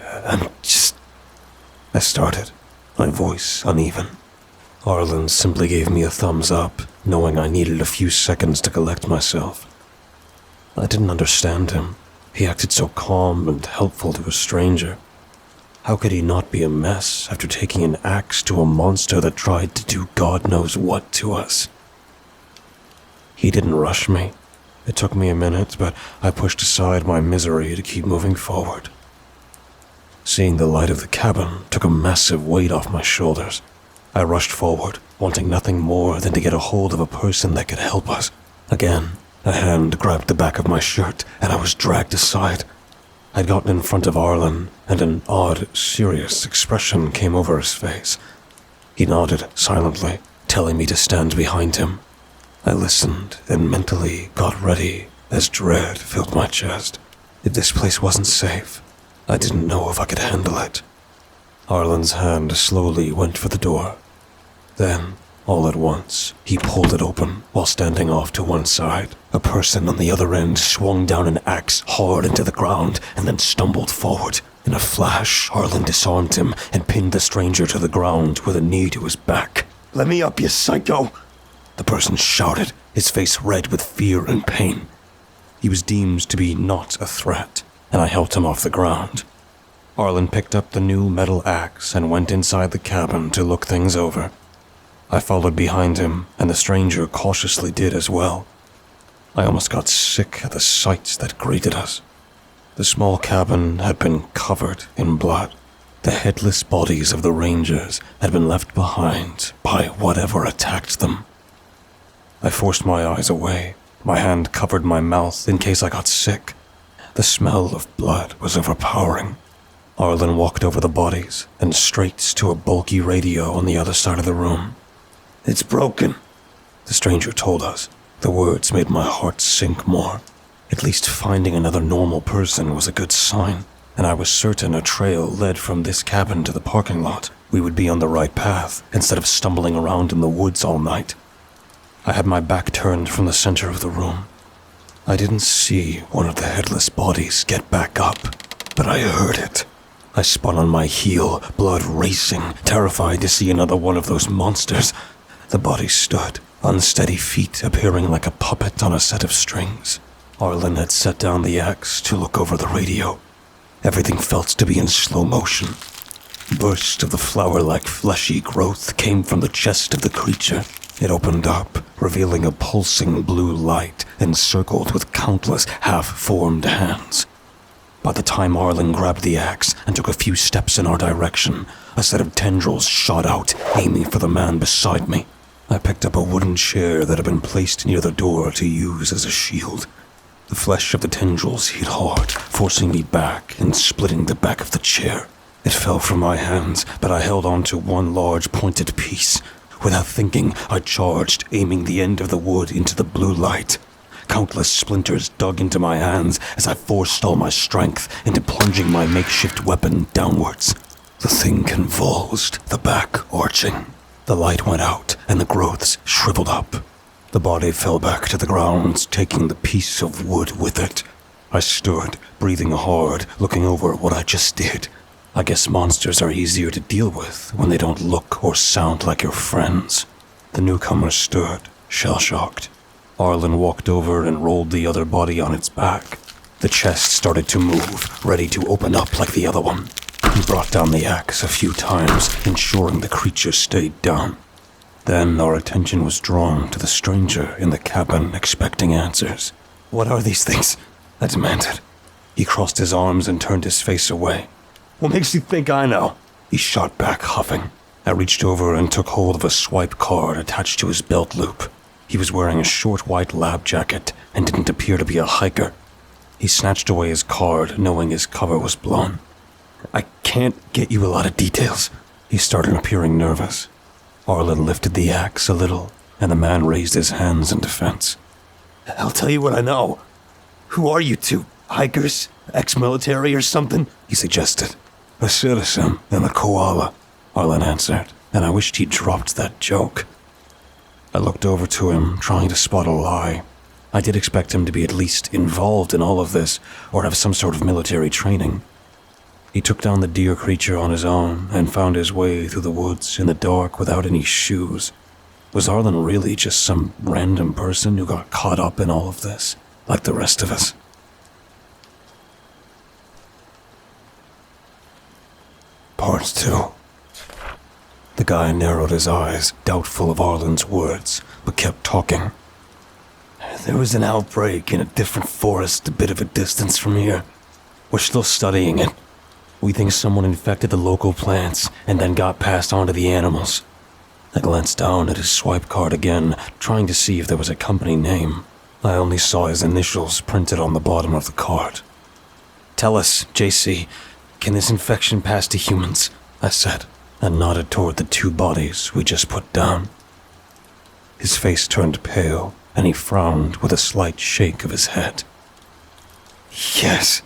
I started, my voice uneven. Arlen simply gave me a thumbs up, knowing I needed a few seconds to collect myself. I didn't understand him. He acted so calm and helpful to a stranger. How could he not be a mess after taking an axe to a monster that tried to do God knows what to us? He didn't rush me. It took me a minute, but I pushed aside my misery to keep moving forward. Seeing the light of the cabin took a massive weight off my shoulders. I rushed forward, wanting nothing more than to get a hold of a person that could help us. Again, a hand grabbed the back of my shirt, and I was dragged aside. I'd gotten in front of Arlen, and an odd, serious expression came over his face. He nodded silently, telling me to stand behind him. I listened and mentally got ready as dread filled my chest. If this place wasn't safe, I didn't know if I could handle it. Arlen's hand slowly went for the door. Then, all at once, he pulled it open while standing off to one side. A person on the other end swung down an axe hard into the ground and then stumbled forward. In a flash, Arlen disarmed him and pinned the stranger to the ground with a knee to his back. "Let me up, you psycho!" the person shouted, his face red with fear and pain. He was deemed to be not a threat, and I helped him off the ground. Arlen picked up the new metal axe and went inside the cabin to look things over. I followed behind him, and the stranger cautiously did as well. I almost got sick at the sights that greeted us. The small cabin had been covered in blood. The headless bodies of the rangers had been left behind by whatever attacked them. I forced my eyes away. My hand covered my mouth in case I got sick. The smell of blood was overpowering. Arlen walked over the bodies and straight to a bulky radio on the other side of the room. "It's broken," the stranger told us. The words made my heart sink more. At least finding another normal person was a good sign, and I was certain a trail led from this cabin to the parking lot. We would be on the right path instead of stumbling around in the woods all night. I had my back turned from the center of the room. I didn't see one of the headless bodies get back up, but I heard it. I spun on my heel, blood racing, terrified to see another one of those monsters. The body stood, unsteady feet appearing like a puppet on a set of strings. Arlen had set down the axe to look over the radio. Everything felt to be in slow motion. Bursts of the flower-like fleshy growth came from the chest of the creature. It opened up, revealing a pulsing blue light encircled with countless half-formed hands. By the time Arlen grabbed the axe and took a few steps in our direction, a set of tendrils shot out, aiming for the man beside me. I picked up a wooden chair that had been placed near the door to use as a shield. The flesh of the tendrils hit hard, forcing me back and splitting the back of the chair. It fell from my hands, but I held on to one large pointed piece. Without thinking, I charged, aiming the end of the wood into the blue light. Countless splinters dug into my hands as I forced all my strength into plunging my makeshift weapon downwards. The thing convulsed, the back arching. The light went out, and the growths shriveled up. The body fell back to the ground, taking the piece of wood with it. I stood, breathing hard, looking over what I just did. I guess monsters are easier to deal with when they don't look or sound like your friends. The newcomer stood, shell-shocked. Arlen walked over and rolled the other body on its back. The chest started to move, ready to open up like the other one. He brought down the axe a few times, ensuring the creature stayed down. Then our attention was drawn to the stranger in the cabin, expecting answers. "What are these things?" I demanded. He crossed his arms and turned his face away. "What makes you think I know?" He shot back, huffing. I reached over and took hold of a swipe card attached to his belt loop. He was wearing a short white lab jacket and didn't appear to be a hiker. He snatched away his card, knowing his cover was blown. "I can't get you a lot of details." He started appearing nervous. Arlen lifted the axe a little, and the man raised his hands in defense. "I'll tell you what I know. Who are you two? Hikers? Ex-military or something?" he suggested. "A citizen and a koala," Arlen answered, and I wished he'd dropped that joke. I looked over to him, trying to spot a lie. I did expect him to be at least involved in all of this, or have some sort of military training. He took down the deer creature on his own and found his way through the woods in the dark without any shoes. Was Arlen really just some random person who got caught up in all of this, like the rest of us? Part 2. The guy narrowed his eyes, doubtful of Arlen's words, but kept talking. "There was an outbreak in a different forest a bit of a distance from here. We're still studying it. We think someone infected the local plants and then got passed on to the animals." I glanced down at his swipe card again, trying to see if there was a company name. I only saw his initials printed on the bottom of the card. "Tell us, JC, can this infection pass to humans?" I said, and nodded toward the two bodies we just put down. His face turned pale, and he frowned with a slight shake of his head. "Yes,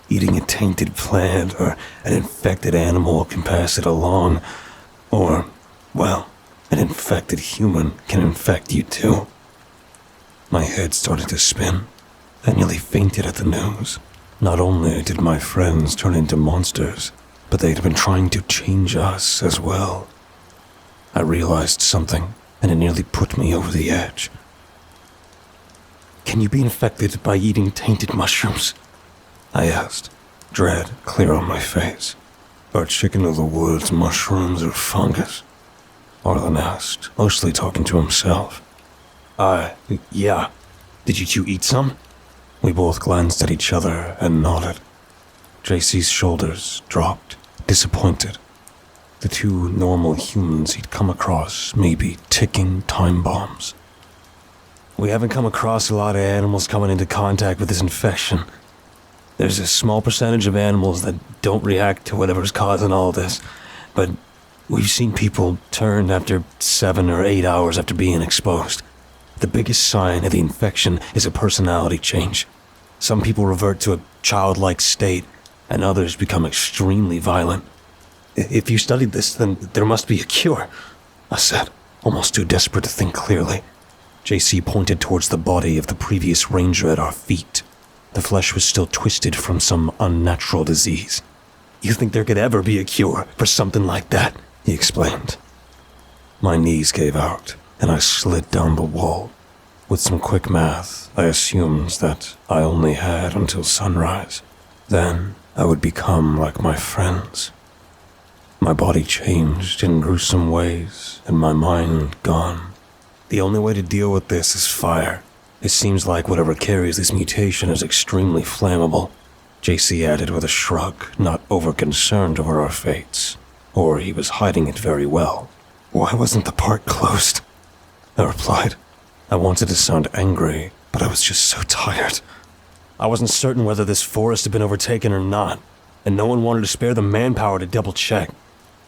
eating a tainted plant or an infected animal can pass it along, or, well, an infected human can infect you too." My head started to spin. I nearly fainted at the news. Not only did my friends turn into monsters, but they'd been trying to change us as well. I realized something, and it nearly put me over the edge. "Can you be infected by eating tainted mushrooms?" I asked, dread clear on my face. "Are chicken of the woods mushrooms or fungus?" Arlen asked, mostly talking to himself. Yeah. Did you two eat some?" We both glanced at each other and nodded. JC's shoulders dropped, disappointed. The two normal humans he'd come across may be ticking time bombs. "We haven't come across a lot of animals coming into contact with this infection. There's a small percentage of animals that don't react to whatever's causing all this, but we've seen people turn after 7 or 8 hours after being exposed. The biggest sign of the infection is a personality change. Some people revert to a childlike state, and others become extremely violent. If you studied this, then there must be a cure, I said, almost too desperate to think clearly. JC pointed towards the body of the previous ranger at our feet. The flesh was still twisted from some unnatural disease. You think there could ever be a cure for something like that? He explained. My knees gave out, and I slid down the wall. With some quick math, I assumed that I only had until sunrise. Then I would become like my friends. My body changed in gruesome ways, and my mind gone. The only way to deal with this is fire. It seems like whatever carries this mutation is extremely flammable. JC added with a shrug, not over-concerned over our fates. Or he was hiding it very well. Why wasn't the park closed? I replied. I wanted to sound angry, but I was just so tired. I wasn't certain whether this forest had been overtaken or not, and no one wanted to spare the manpower to double-check.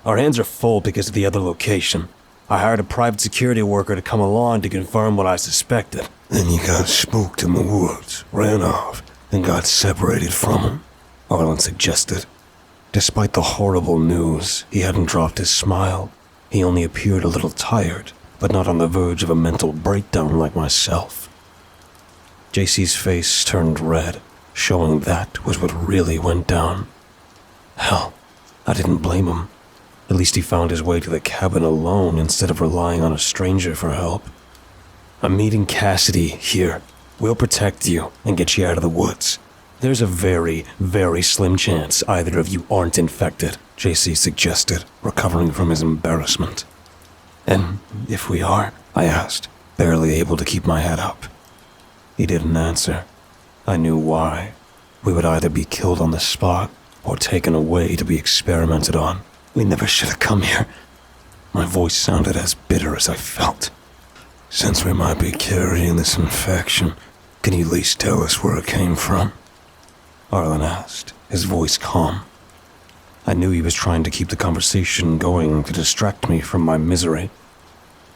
Our hands are full because of the other location. I hired a private security worker to come along to confirm what I suspected. Then you got spooked in the woods, ran off, and got separated from him, Arlen suggested. Despite the horrible news, he hadn't dropped his smile. He only appeared a little tired, but not on the verge of a mental breakdown like myself. JC's face turned red, showing that was what really went down. Hell, I didn't blame him. At least he found his way to the cabin alone instead of relying on a stranger for help. I'm meeting Cassidy here. We'll protect you and get you out of the woods. There's a very, very slim chance either of you aren't infected, JC suggested, recovering from his embarrassment. And if we are? I asked, barely able to keep my head up. He didn't answer. I knew why. We would either be killed on the spot or taken away to be experimented on. We never should have come here. My voice sounded as bitter as I felt. Since we might be carrying this infection, can you at least tell us where it came from? Arlen asked, his voice calm. I knew he was trying to keep the conversation going to distract me from my misery.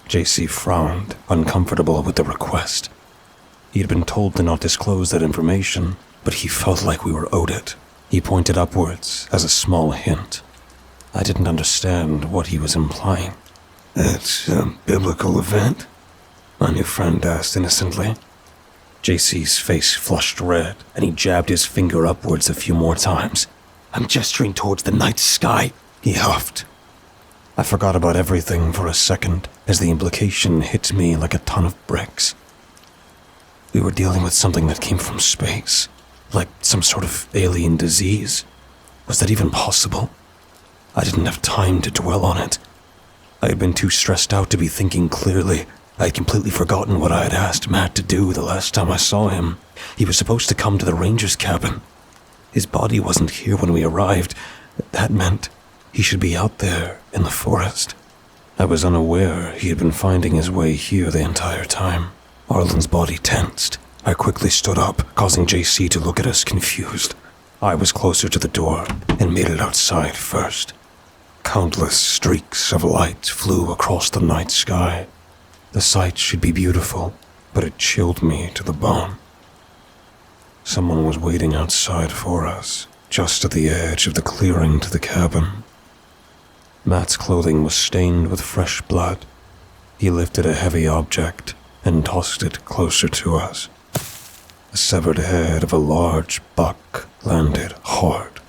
JC frowned, uncomfortable with the request. He had been told to not disclose that information, but he felt like we were owed it. He pointed upwards as a small hint. I didn't understand what he was implying. It's a biblical event? My new friend asked innocently. JC's face flushed red, and he jabbed his finger upwards a few more times. I'm gesturing towards the night sky, he huffed. I forgot about everything for a second as the implication hit me like a ton of bricks. We were dealing with something that came from space, like some sort of alien disease. Was that even possible? I didn't have time to dwell on it. I had been too stressed out to be thinking clearly. I had completely forgotten what I had asked Matt to do the last time I saw him. He was supposed to come to the ranger's cabin. His body wasn't here when we arrived. That meant he should be out there in the forest. I was unaware he had been finding his way here the entire time. Arlen's body tensed. I quickly stood up, causing JC to look at us confused. I was closer to the door and made it outside first. Countless streaks of light flew across the night sky. The sight should be beautiful, but it chilled me to the bone. Someone was waiting outside for us, just at the edge of the clearing to the cabin. Matt's clothing was stained with fresh blood. He lifted a heavy object and tossed it closer to us. The severed head of a large buck landed hard.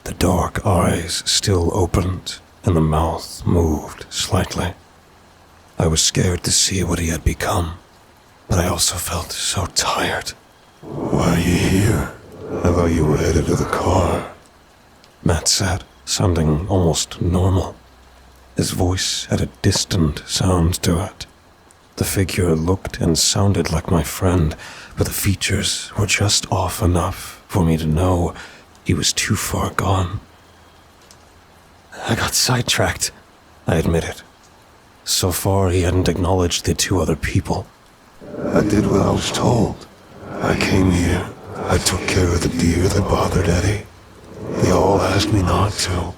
The dark eyes still opened, and the mouth moved slightly. I was scared to see what he had become, but I also felt so tired. Why are you here? I thought you were headed to the car. Matt said, sounding almost normal. His voice had a distant sound to it. The figure looked and sounded like my friend, but the features were just off enough for me to know he was too far gone. I got sidetracked, I admitted. So far, he hadn't acknowledged the two other people. I did what I was told. I came here. I I took care of the deer that bothered Eddie. They all asked me not to.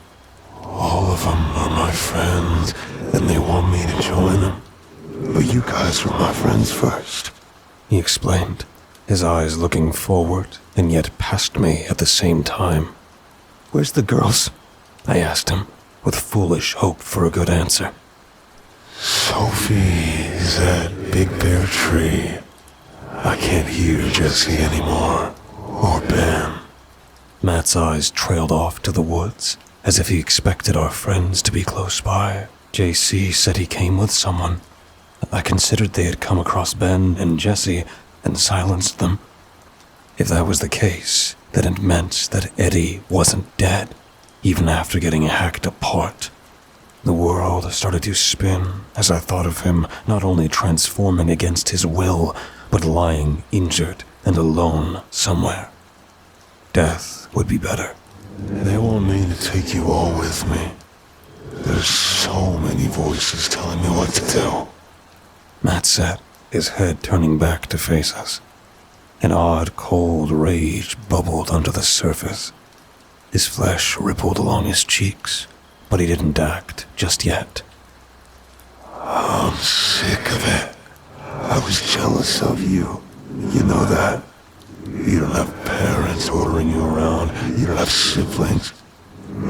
All of them are my friends, and they want me to join them. But you guys were my friends first, he explained, his eyes looking forward and yet past me at the same time. Where's the girls? I asked him, with foolish hope for a good answer. Sophie is that big bare tree. I can't hear Jesse anymore, or Ben. Matt's eyes trailed off to the woods, as if he expected our friends to be close by. JC said he came with someone. I considered they had come across Ben and Jesse and silenced them. If that was the case, then it meant that Eddie wasn't dead, even after getting hacked apart. The world started to spin as I thought of him not only transforming against his will, but lying injured and alone somewhere. Death would be better. They want me to take you all with me. There's so many voices telling me what to do, Matt said, his head turning back to face us. An odd, cold rage bubbled under the surface. His flesh rippled along his cheeks, but he didn't act just yet. I'm sick of it. I was jealous of you. You know that. You don't have parents ordering you around. You don't have siblings.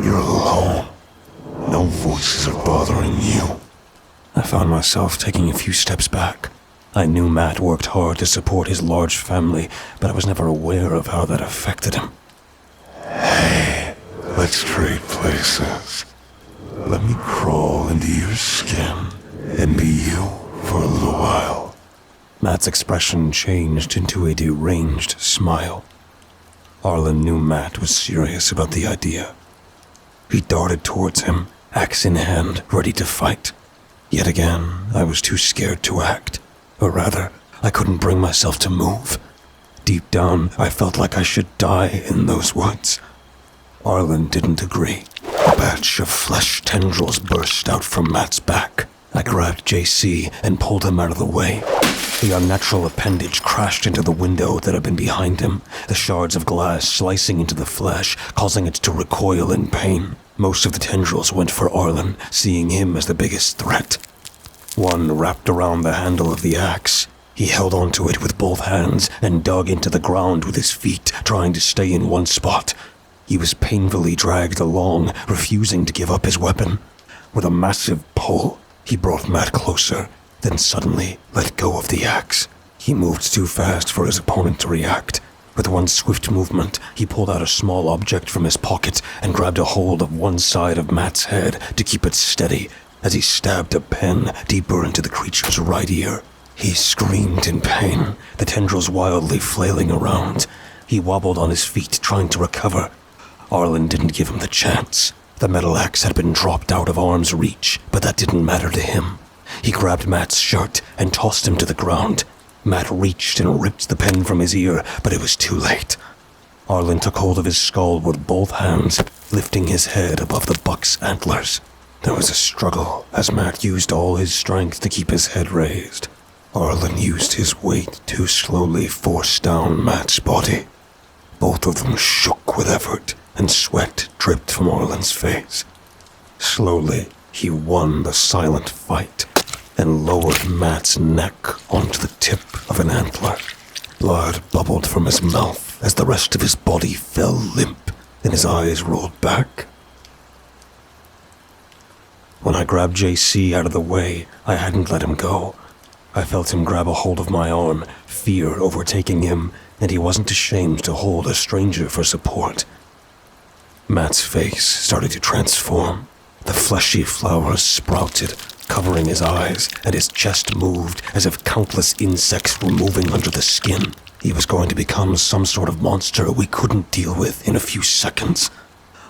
You're alone. No voices are bothering you. I found myself taking a few steps back. I knew Matt worked hard to support his large family, but I was never aware of how that affected him. Hey, let's trade places. Let me crawl into your skin and be you for a little while. Matt's expression changed into a deranged smile. Arlen knew Matt was serious about the idea. He darted towards him, axe in hand, ready to fight. Yet again, I was too scared to act. Or rather, I couldn't bring myself to move. Deep down, I felt like I should die in those woods. Arlen didn't agree. A batch of flesh tendrils burst out from Matt's back. I grabbed JC and pulled him out of the way. The unnatural appendage crashed into the window that had been behind him, the shards of glass slicing into the flesh, causing it to recoil in pain. Most of the tendrils went for Arlen, seeing him as the biggest threat. One wrapped around the handle of the axe. He held onto it with both hands and dug into the ground with his feet, trying to stay in one spot. He was painfully dragged along, refusing to give up his weapon. With a massive pull, he brought Matt closer, then suddenly let go of the axe. He moved too fast for his opponent to react. With one swift movement, he pulled out a small object from his pocket and grabbed a hold of one side of Matt's head to keep it steady as he stabbed a pen deeper into the creature's right ear. He screamed in pain, the tendrils wildly flailing around. He wobbled on his feet, trying to recover. Arlen didn't give him the chance. The metal axe had been dropped out of arm's reach, but that didn't matter to him. He grabbed Matt's shirt and tossed him to the ground. Matt reached and ripped the pen from his ear, but it was too late. Arlen took hold of his skull with both hands, lifting his head above the buck's antlers. There was a struggle as Matt used all his strength to keep his head raised. Arlen used his weight to slowly force down Matt's body. Both of them shook with effort, and sweat dripped from Arlen's face. Slowly, he won the silent fight and lowered Matt's neck onto the tip of an antler. Blood bubbled from his mouth as the rest of his body fell limp and his eyes rolled back. When I grabbed JC out of the way, I hadn't let him go. I felt him grab a hold of my arm, fear overtaking him, and he wasn't ashamed to hold a stranger for support. Matt's face started to transform. The fleshy flowers sprouted, covering his eyes, and his chest moved as if countless insects were moving under the skin. He was going to become some sort of monster we couldn't deal with in a few seconds.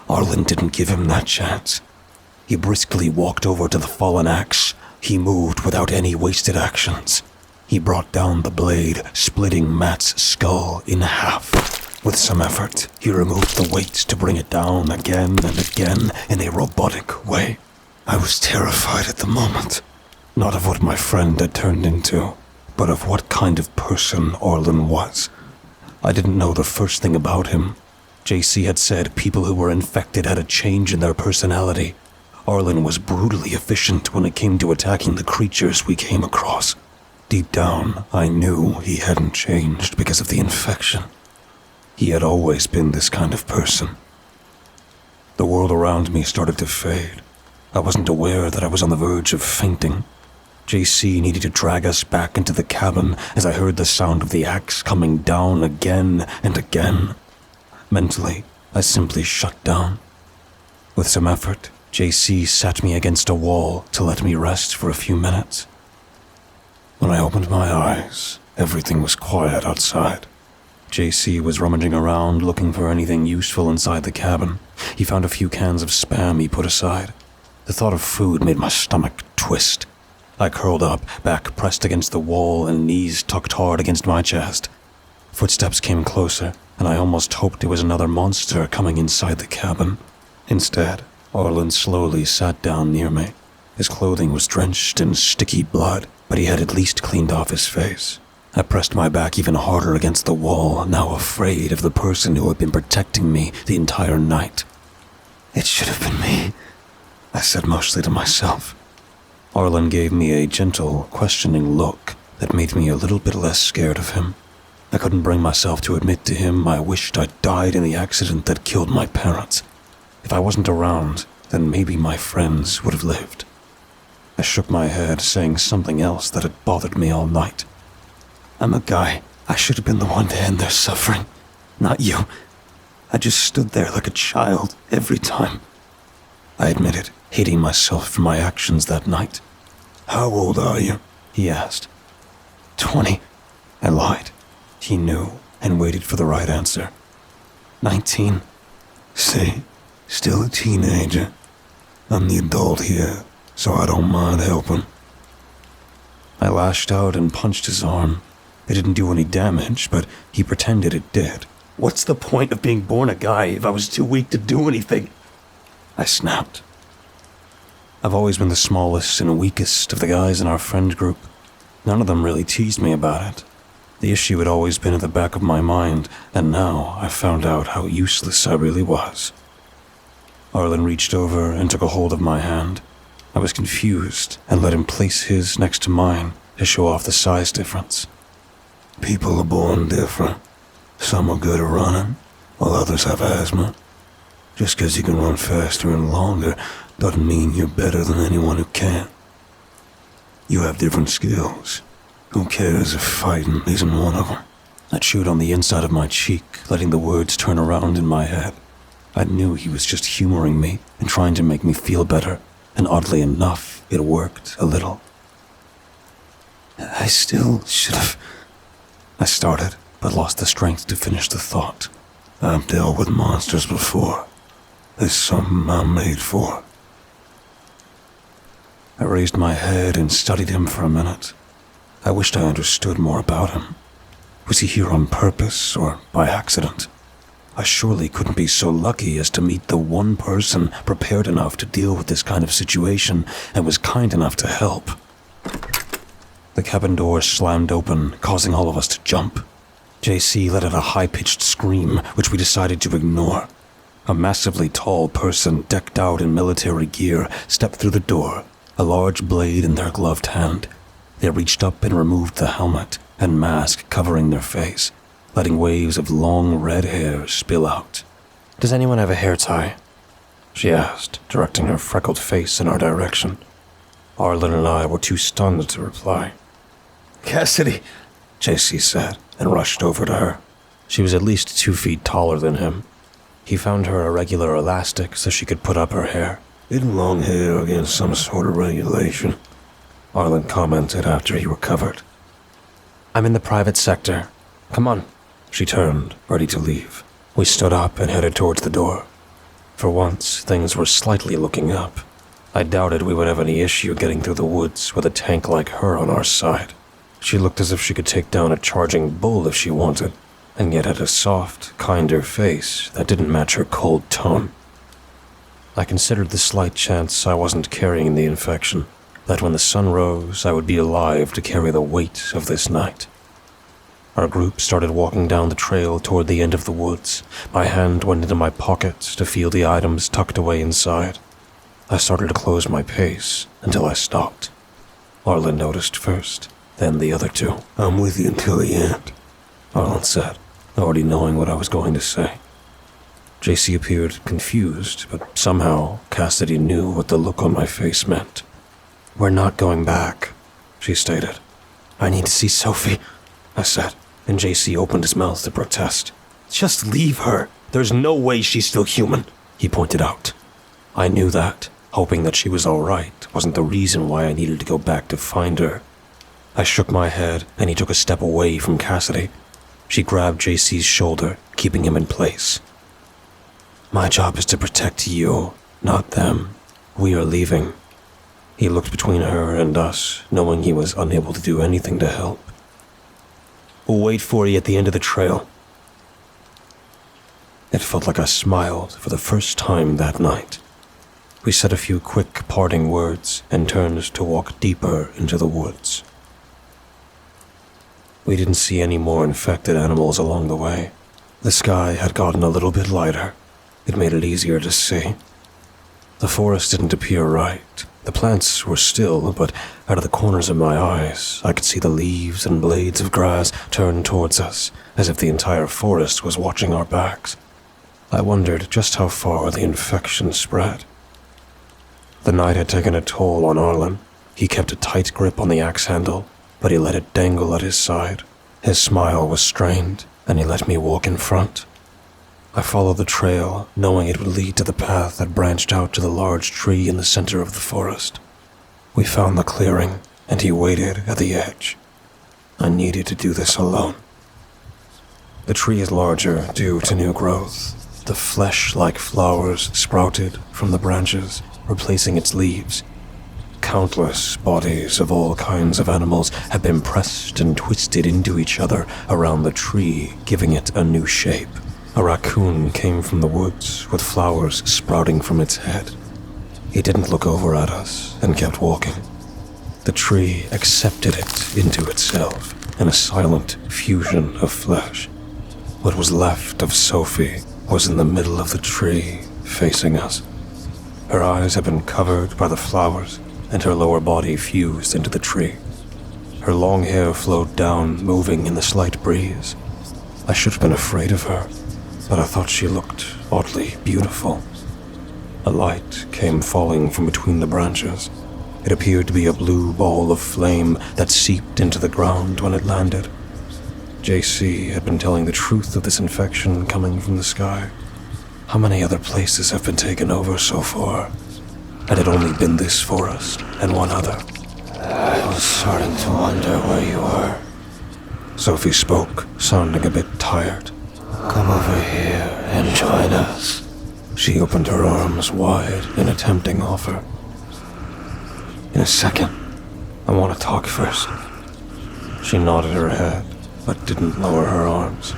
Arlen didn't give him that chance. He briskly walked over to the fallen axe. He moved without any wasted actions. He brought down the blade, splitting Matt's skull in half. With some effort, he removed the weight to bring it down again and again in a robotic way. I was terrified at the moment, not of what my friend had turned into, but of what kind of person Arlen was. I didn't know the first thing about him. JC had said people who were infected had a change in their personality. Arlen was brutally efficient when it came to attacking the creatures we came across. Deep down, I knew he hadn't changed because of the infection. He had always been this kind of person. The world around me started to fade. I wasn't aware that I was on the verge of fainting. JC needed to drag us back into the cabin as I heard the sound of the axe coming down again and again. Mentally, I simply shut down. With some effort, JC sat me against a wall to let me rest for a few minutes. When I opened my eyes, everything was quiet outside. JC was rummaging around looking for anything useful inside the cabin. He found a few cans of Spam he put aside. The thought of food made my stomach twist. I curled up, back pressed against the wall and knees tucked hard against my chest. Footsteps came closer, and I almost hoped it was another monster coming inside the cabin. Instead, Arlen slowly sat down near me. His clothing was drenched in sticky blood, but he had at least cleaned off his face. I pressed my back even harder against the wall, now afraid of the person who had been protecting me the entire night. "It should have been me," I said mostly to myself. Arlen gave me a gentle, questioning look that made me a little bit less scared of him. I couldn't bring myself to admit to him I wished I'd died in the accident that killed my parents. If I wasn't around, then maybe my friends would have lived. I shook my head, saying something else that had bothered me all night. "I'm a guy. I should have been the one to end their suffering, not you. I just stood there like a child every time." I admitted, hating myself for my actions that night. How old are you? He asked. 20. I lied. He knew and waited for the right answer. 19. See, still a teenager. I'm the adult here, so I don't mind helping. I lashed out and punched his arm. It didn't do any damage, but he pretended it did. "What's the point of being born a guy if I was too weak to do anything?" I snapped. I've always been the smallest and weakest of the guys in our friend group. None of them really teased me about it. The issue had always been at the back of my mind, and now I found out how useless I really was. Arlen reached over and took a hold of my hand. I was confused and let him place his next to mine to show off the size difference. People are born different. Some are good at running, while others have asthma. Just because you can run faster and longer doesn't mean you're better than anyone who can't. You have different skills. Who cares if fighting isn't one of them? I chewed on the inside of my cheek, letting the words turn around in my head. I knew he was just humoring me and trying to make me feel better, and oddly enough, it worked a little. "I still should have..." I started, but lost the strength to finish the thought. I've dealt with monsters before. There's something I'm made for. I raised my head and studied him for a minute. I wished I understood more about him. Was he here on purpose or by accident? I surely couldn't be so lucky as to meet the one person prepared enough to deal with this kind of situation and was kind enough to help. The cabin door slammed open, causing all of us to jump. JC let out a high-pitched scream, which we decided to ignore. A massively tall person decked out in military gear stepped through the door, a large blade in their gloved hand. They reached up and removed the helmet and mask covering their face, letting waves of long red hair spill out. "Does anyone have a hair tie?" she asked, directing her freckled face in our direction. Arlen and I were too stunned to reply. "Cassidy," JC said, and rushed over to her. She was at least 2 feet taller than him. He found her a regular elastic so she could put up her hair. Isn't long hair against some sort of regulation? Arlen commented after he recovered. "I'm in the private sector. Come on." She turned, ready to leave. We stood up and headed towards the door. For once, things were slightly looking up. I doubted we would have any issue getting through the woods with a tank like her on our side. She looked as if she could take down a charging bull if she wanted, and yet had a soft, kinder face that didn't match her cold tone. I considered the slight chance I wasn't carrying the infection, that when the sun rose I would be alive to carry the weight of this night. Our group started walking down the trail toward the end of the woods. My hand went into my pocket to feel the items tucked away inside. I started to close my pace until I stopped. Arlen noticed first, then the other two. I'm with you until the end. Arlen said, already knowing what I was going to say. JC appeared confused, but somehow Cassidy knew what the look on my face meant. "We're not going back," she stated. "I need to see Sophie," I said, and JC opened his mouth to protest. "Just leave her. There's no way she's still human," he pointed out. I knew that. Hoping that she was all right wasn't the reason why I needed to go back to find her. I shook my head, and he took a step away from Cassidy. She grabbed JC's shoulder, keeping him in place. "My job is to protect you, not them. We are leaving." He looked between her and us, knowing he was unable to do anything to help. "We'll wait for you at the end of the trail." It felt like I smiled for the first time that night. We said a few quick parting words and turned to walk deeper into the woods. We didn't see any more infected animals along the way. The sky had gotten a little bit lighter. It made it easier to see. The forest didn't appear right. The plants were still, but out of the corners of my eyes, I could see the leaves and blades of grass turn towards us, as if the entire forest was watching our backs. I wondered just how far the infection spread. The night had taken a toll on Arlen. He kept a tight grip on the axe handle, but he let it dangle at his side. His smile was strained, and he let me walk in front. I followed the trail, knowing it would lead to the path that branched out to the large tree in the center of the forest. We found the clearing, and he waited at the edge. I needed to do this alone. The tree is larger due to new growth. The flesh-like flowers sprouted from the branches, replacing its leaves. Countless bodies of all kinds of animals have been pressed and twisted into each other around the tree, giving it a new shape. A raccoon came from the woods with flowers sprouting from its head. He didn't look over at us and kept walking. The tree accepted it into itself in a silent fusion of flesh. What was left of Sophie was in the middle of the tree, facing us. Her eyes had been covered by the flowers, and her lower body fused into the tree. Her long hair flowed down, moving in the slight breeze. I should have been afraid of her, but I thought she looked oddly beautiful. A light came falling from between the branches. It appeared to be a blue ball of flame that seeped into the ground when it landed. JC had been telling the truth of this infection coming from the sky. How many other places have been taken over so far? Had it only been this forest and one other? I was starting to wonder where you were. Sophie spoke, sounding a bit tired. Come over here and join us. She opened her arms wide in a tempting offer. In a second. I want to talk first. She nodded her head, but didn't lower her arms.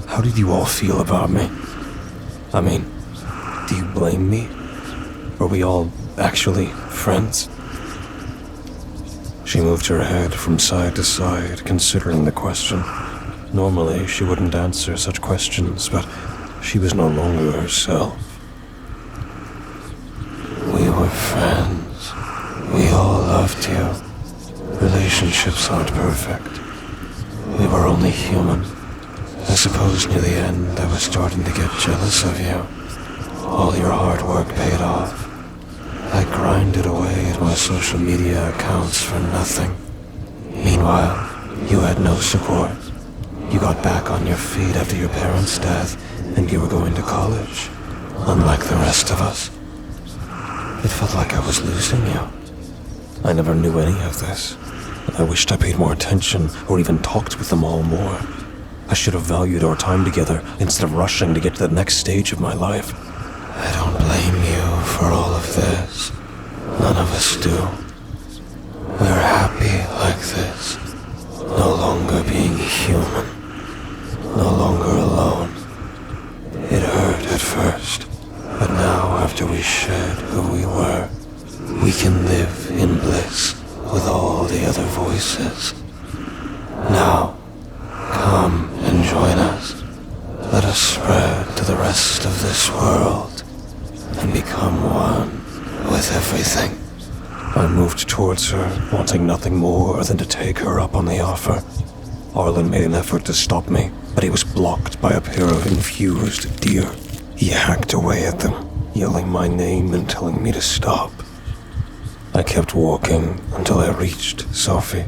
How did you all feel about me? I mean, do you blame me? Are we all actually friends? She moved her head from side to side, considering the question. Normally, she wouldn't answer such questions, but she was no longer herself. We were friends. We all loved you. Relationships aren't perfect. We were only human. I suppose near the end I was starting to get jealous of you. All your hard work paid off. I grinded away at my social media accounts for nothing. Meanwhile, you had no support. You got back on your feet after your parents' death, and you were going to college, unlike the rest of us. It felt like I was losing you. I never knew any of this. I wished I paid more attention or even talked with them all more. I should have valued our time together instead of rushing to get to the next stage of my life. I don't blame you for all of this. None of us do. We're happy like this. No longer being human. No longer alone. It hurt at first, but now after we shed who we were, we can live in bliss with all the other voices. Now, and join us. Let us spread to the rest of this world and become one with everything. I moved towards her, wanting nothing more than to take her up on the offer. Arlen made an effort to stop me, but he was blocked by a pair of infused deer. He hacked away at them, yelling my name and telling me to stop. I kept walking until I reached Sophie,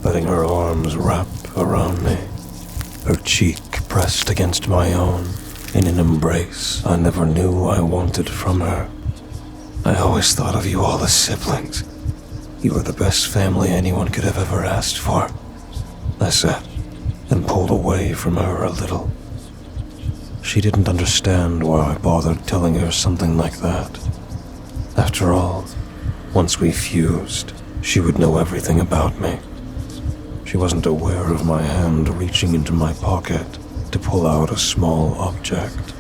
letting her arms wrap around me. Her cheek pressed against my own, in an embrace I never knew I wanted from her. I always thought of you all as siblings. You were the best family anyone could have ever asked for, I said, and pulled away from her a little. She didn't understand why I bothered telling her something like that. After all, once we fused, she would know everything about me. She wasn't aware of my hand reaching into my pocket to pull out a small object.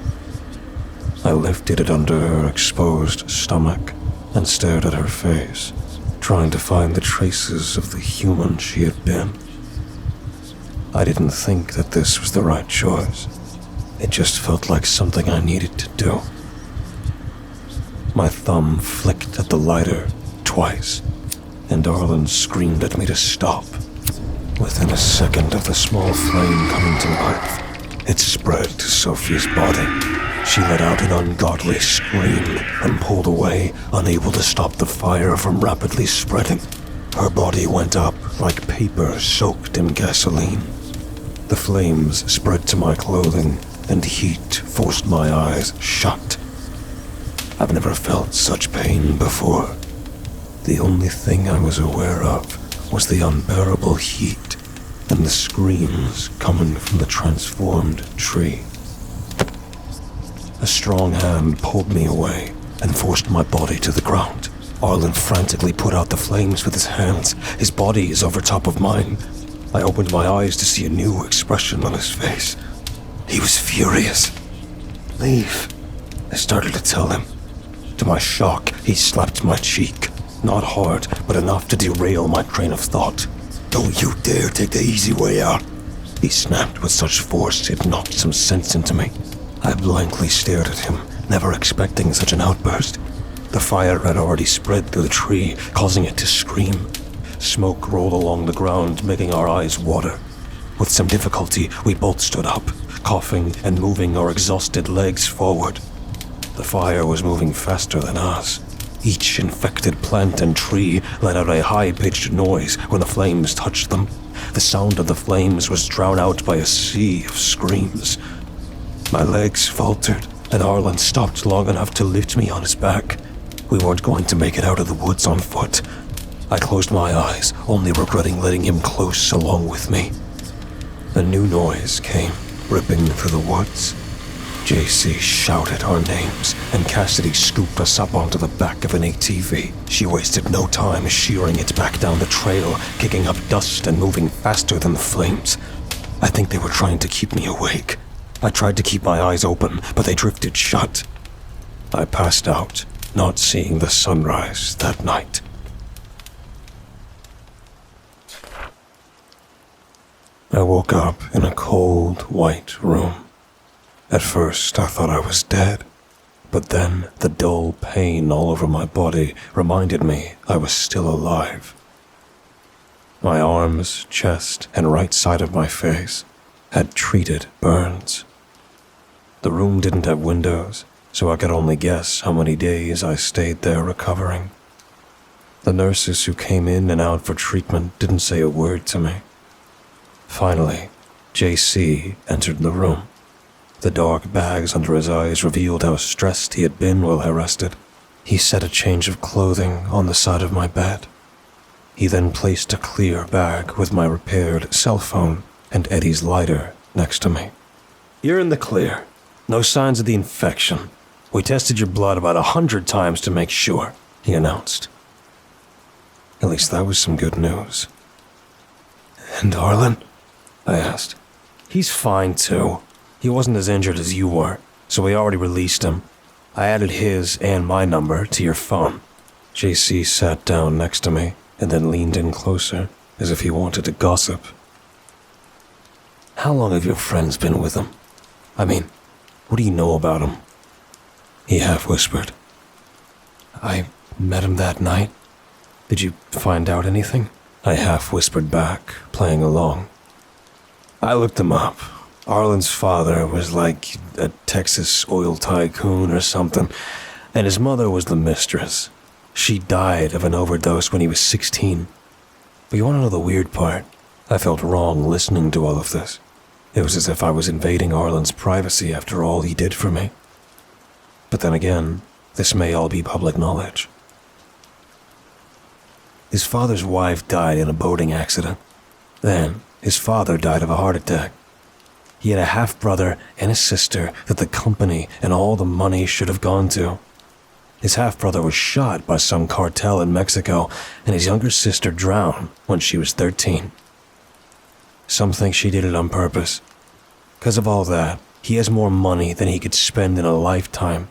I lifted it under her exposed stomach and stared at her face, trying to find the traces of the human she had been. I didn't think that this was the right choice. It just felt like something I needed to do. My thumb flicked at the lighter twice, and Arlen screamed at me to stop. Within a second of the small flame coming to life, it spread to Sophie's body. She let out an ungodly scream and pulled away, unable to stop the fire from rapidly spreading. Her body went up like paper soaked in gasoline. The flames spread to my clothing, and heat forced my eyes shut. I've never felt such pain before. The only thing I was aware of was the unbearable heat and the screams coming from the transformed tree. A strong hand pulled me away and forced my body to the ground. Arlen frantically put out the flames with his hands. His body is over top of mine. I opened my eyes to see a new expression on his face. He was furious. Leave, I started to tell him. To my shock, he slapped my cheek. Not hard, but enough to derail my train of thought. Don't you dare take the easy way out, he snapped with such force it knocked some sense into me. I blankly stared at him, never expecting such an outburst. The fire had already spread through the tree, causing it to scream. Smoke rolled along the ground, making our eyes water. With some difficulty, we both stood up, coughing and moving our exhausted legs forward. The fire was moving faster than us. Each infected plant and tree let out a high-pitched noise when the flames touched them. The sound of the flames was drowned out by a sea of screams. My legs faltered, and Arlen stopped long enough to lift me on his back. We weren't going to make it out of the woods on foot. I closed my eyes, only regretting letting him close along with me. A new noise came, ripping through the woods. JC shouted our names, and Cassidy scooped us up onto the back of an ATV. She wasted no time shearing it back down the trail, kicking up dust and moving faster than the flames. I think they were trying to keep me awake. I tried to keep my eyes open, but they drifted shut. I passed out, not seeing the sunrise that night. I woke up in a cold, white room. At first, I thought I was dead, but then the dull pain all over my body reminded me I was still alive. My arms, chest, and right side of my face had treated burns. The room didn't have windows, so I could only guess how many days I stayed there recovering. The nurses who came in and out for treatment didn't say a word to me. Finally, JC entered the room. The dark bags under his eyes revealed how stressed he had been while arrested. He set a change of clothing on the side of my bed. He then placed a clear bag with my repaired cell phone and Eddie's lighter next to me. "You're in the clear. No signs of the infection. We tested your blood about 100 times to make sure," he announced. At least that was some good news. "And Arlen?" I asked. "He's fine too. He wasn't as injured as you were, so we already released him. I added his and my number to your phone." JC sat down next to me and then leaned in closer, as if he wanted to gossip. How long have your friends been with him? I mean, what do you know about him? He half whispered. I met him that night. Did you find out anything? I half whispered back, playing along. I looked him up. Arlen's father was like a Texas oil tycoon or something, and his mother was the mistress. She died of an overdose when he was 16. But you want to know the weird part? I felt wrong listening to all of this. It was as if I was invading Arlen's privacy after all he did for me. But then again, this may all be public knowledge. His father's wife died in a boating accident. Then, his father died of a heart attack. He had a half-brother and a sister that the company and all the money should have gone to. His half-brother was shot by some cartel in Mexico, and his younger sister drowned when she was 13. Some think she did it on purpose. Because of all that, he has more money than he could spend in a lifetime.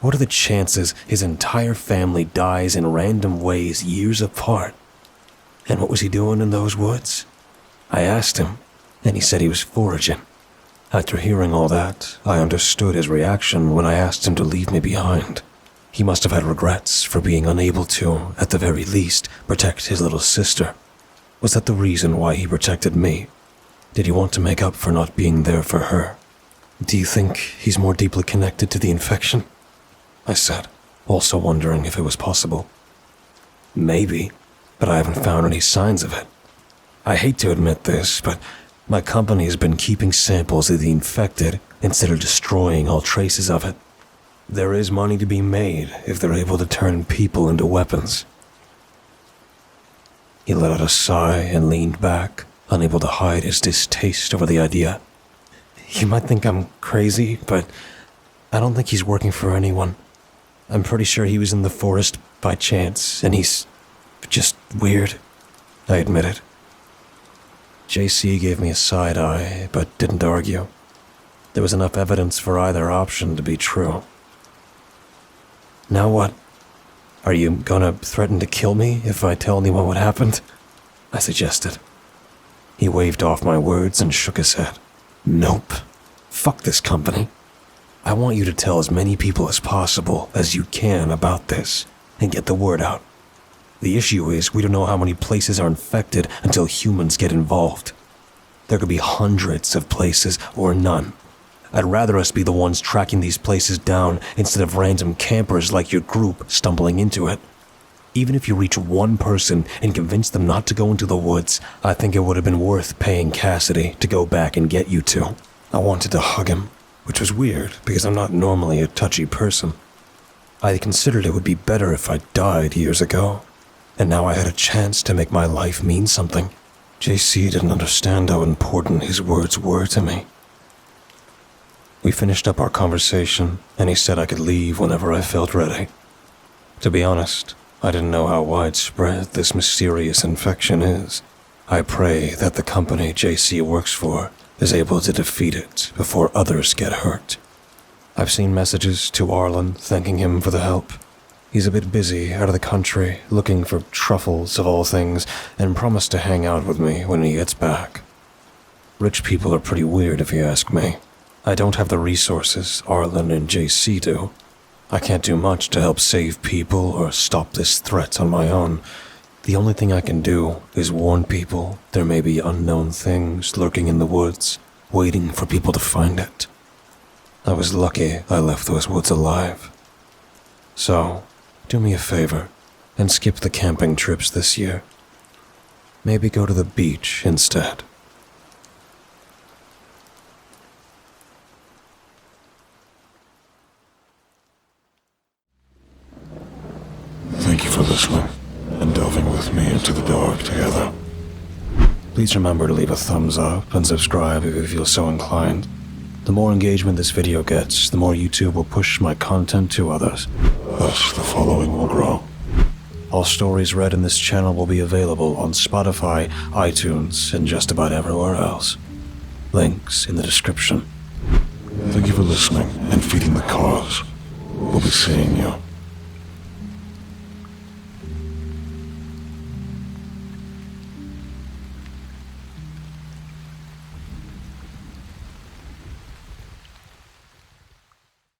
What are the chances his entire family dies in random ways years apart? And what was he doing in those woods? I asked him, and he said he was foraging. After hearing all that, I understood his reaction when I asked him to leave me behind. He must have had regrets for being unable to, at the very least, protect his little sister. Was that the reason why he protected me? Did he want to make up for not being there for her? Do you think he's more deeply connected to the infection? I said, also wondering if it was possible. Maybe, but I haven't found any signs of it. I hate to admit this, but my company has been keeping samples of the infected instead of destroying all traces of it. There is money to be made if they're able to turn people into weapons. He let out a sigh and leaned back, unable to hide his distaste over the idea. You might think I'm crazy, but I don't think he's working for anyone. I'm pretty sure he was in the forest by chance, and he's just weird, I admitted. JC gave me a side eye, but didn't argue. There was enough evidence for either option to be true. Now what? Are you gonna threaten to kill me if I tell anyone what happened? I suggested. He waved off my words and shook his head. Nope. Fuck this company. I want you to tell as many people as possible as you can about this and get the word out. The issue is we don't know how many places are infected until humans get involved. There could be hundreds of places or none. I'd rather us be the ones tracking these places down instead of random campers like your group stumbling into it. Even if you reach one person and convince them not to go into the woods, I think it would have been worth paying Cassidy to go back and get you two. I wanted to hug him, which was weird because I'm not normally a touchy person. I considered it would be better if I died years ago, and now I had a chance to make my life mean something. JC didn't understand how important his words were to me. We finished up our conversation, and he said I could leave whenever I felt ready. To be honest, I didn't know how widespread this mysterious infection is. I pray that the company JC works for is able to defeat it before others get hurt. I've seen messages to Arlen thanking him for the help. He's a bit busy out of the country, looking for truffles of all things, and promised to hang out with me when he gets back. Rich people are pretty weird if you ask me. I don't have the resources Arlen and JC do. I can't do much to help save people or stop this threat on my own. The only thing I can do is warn people there may be unknown things lurking in the woods, waiting for people to find it. I was lucky I left those woods alive. So, do me a favor and skip the camping trips this year. Maybe go to the beach instead. Thank you for listening and delving with me into the dark together. Please remember to leave a thumbs up and subscribe if you feel so inclined. The more engagement this video gets, the more YouTube will push my content to others. Thus, the following will grow. All stories read in this channel will be available on Spotify, iTunes, and just about everywhere else. Links in the description. Thank you for listening and feeding the cause. We'll be seeing you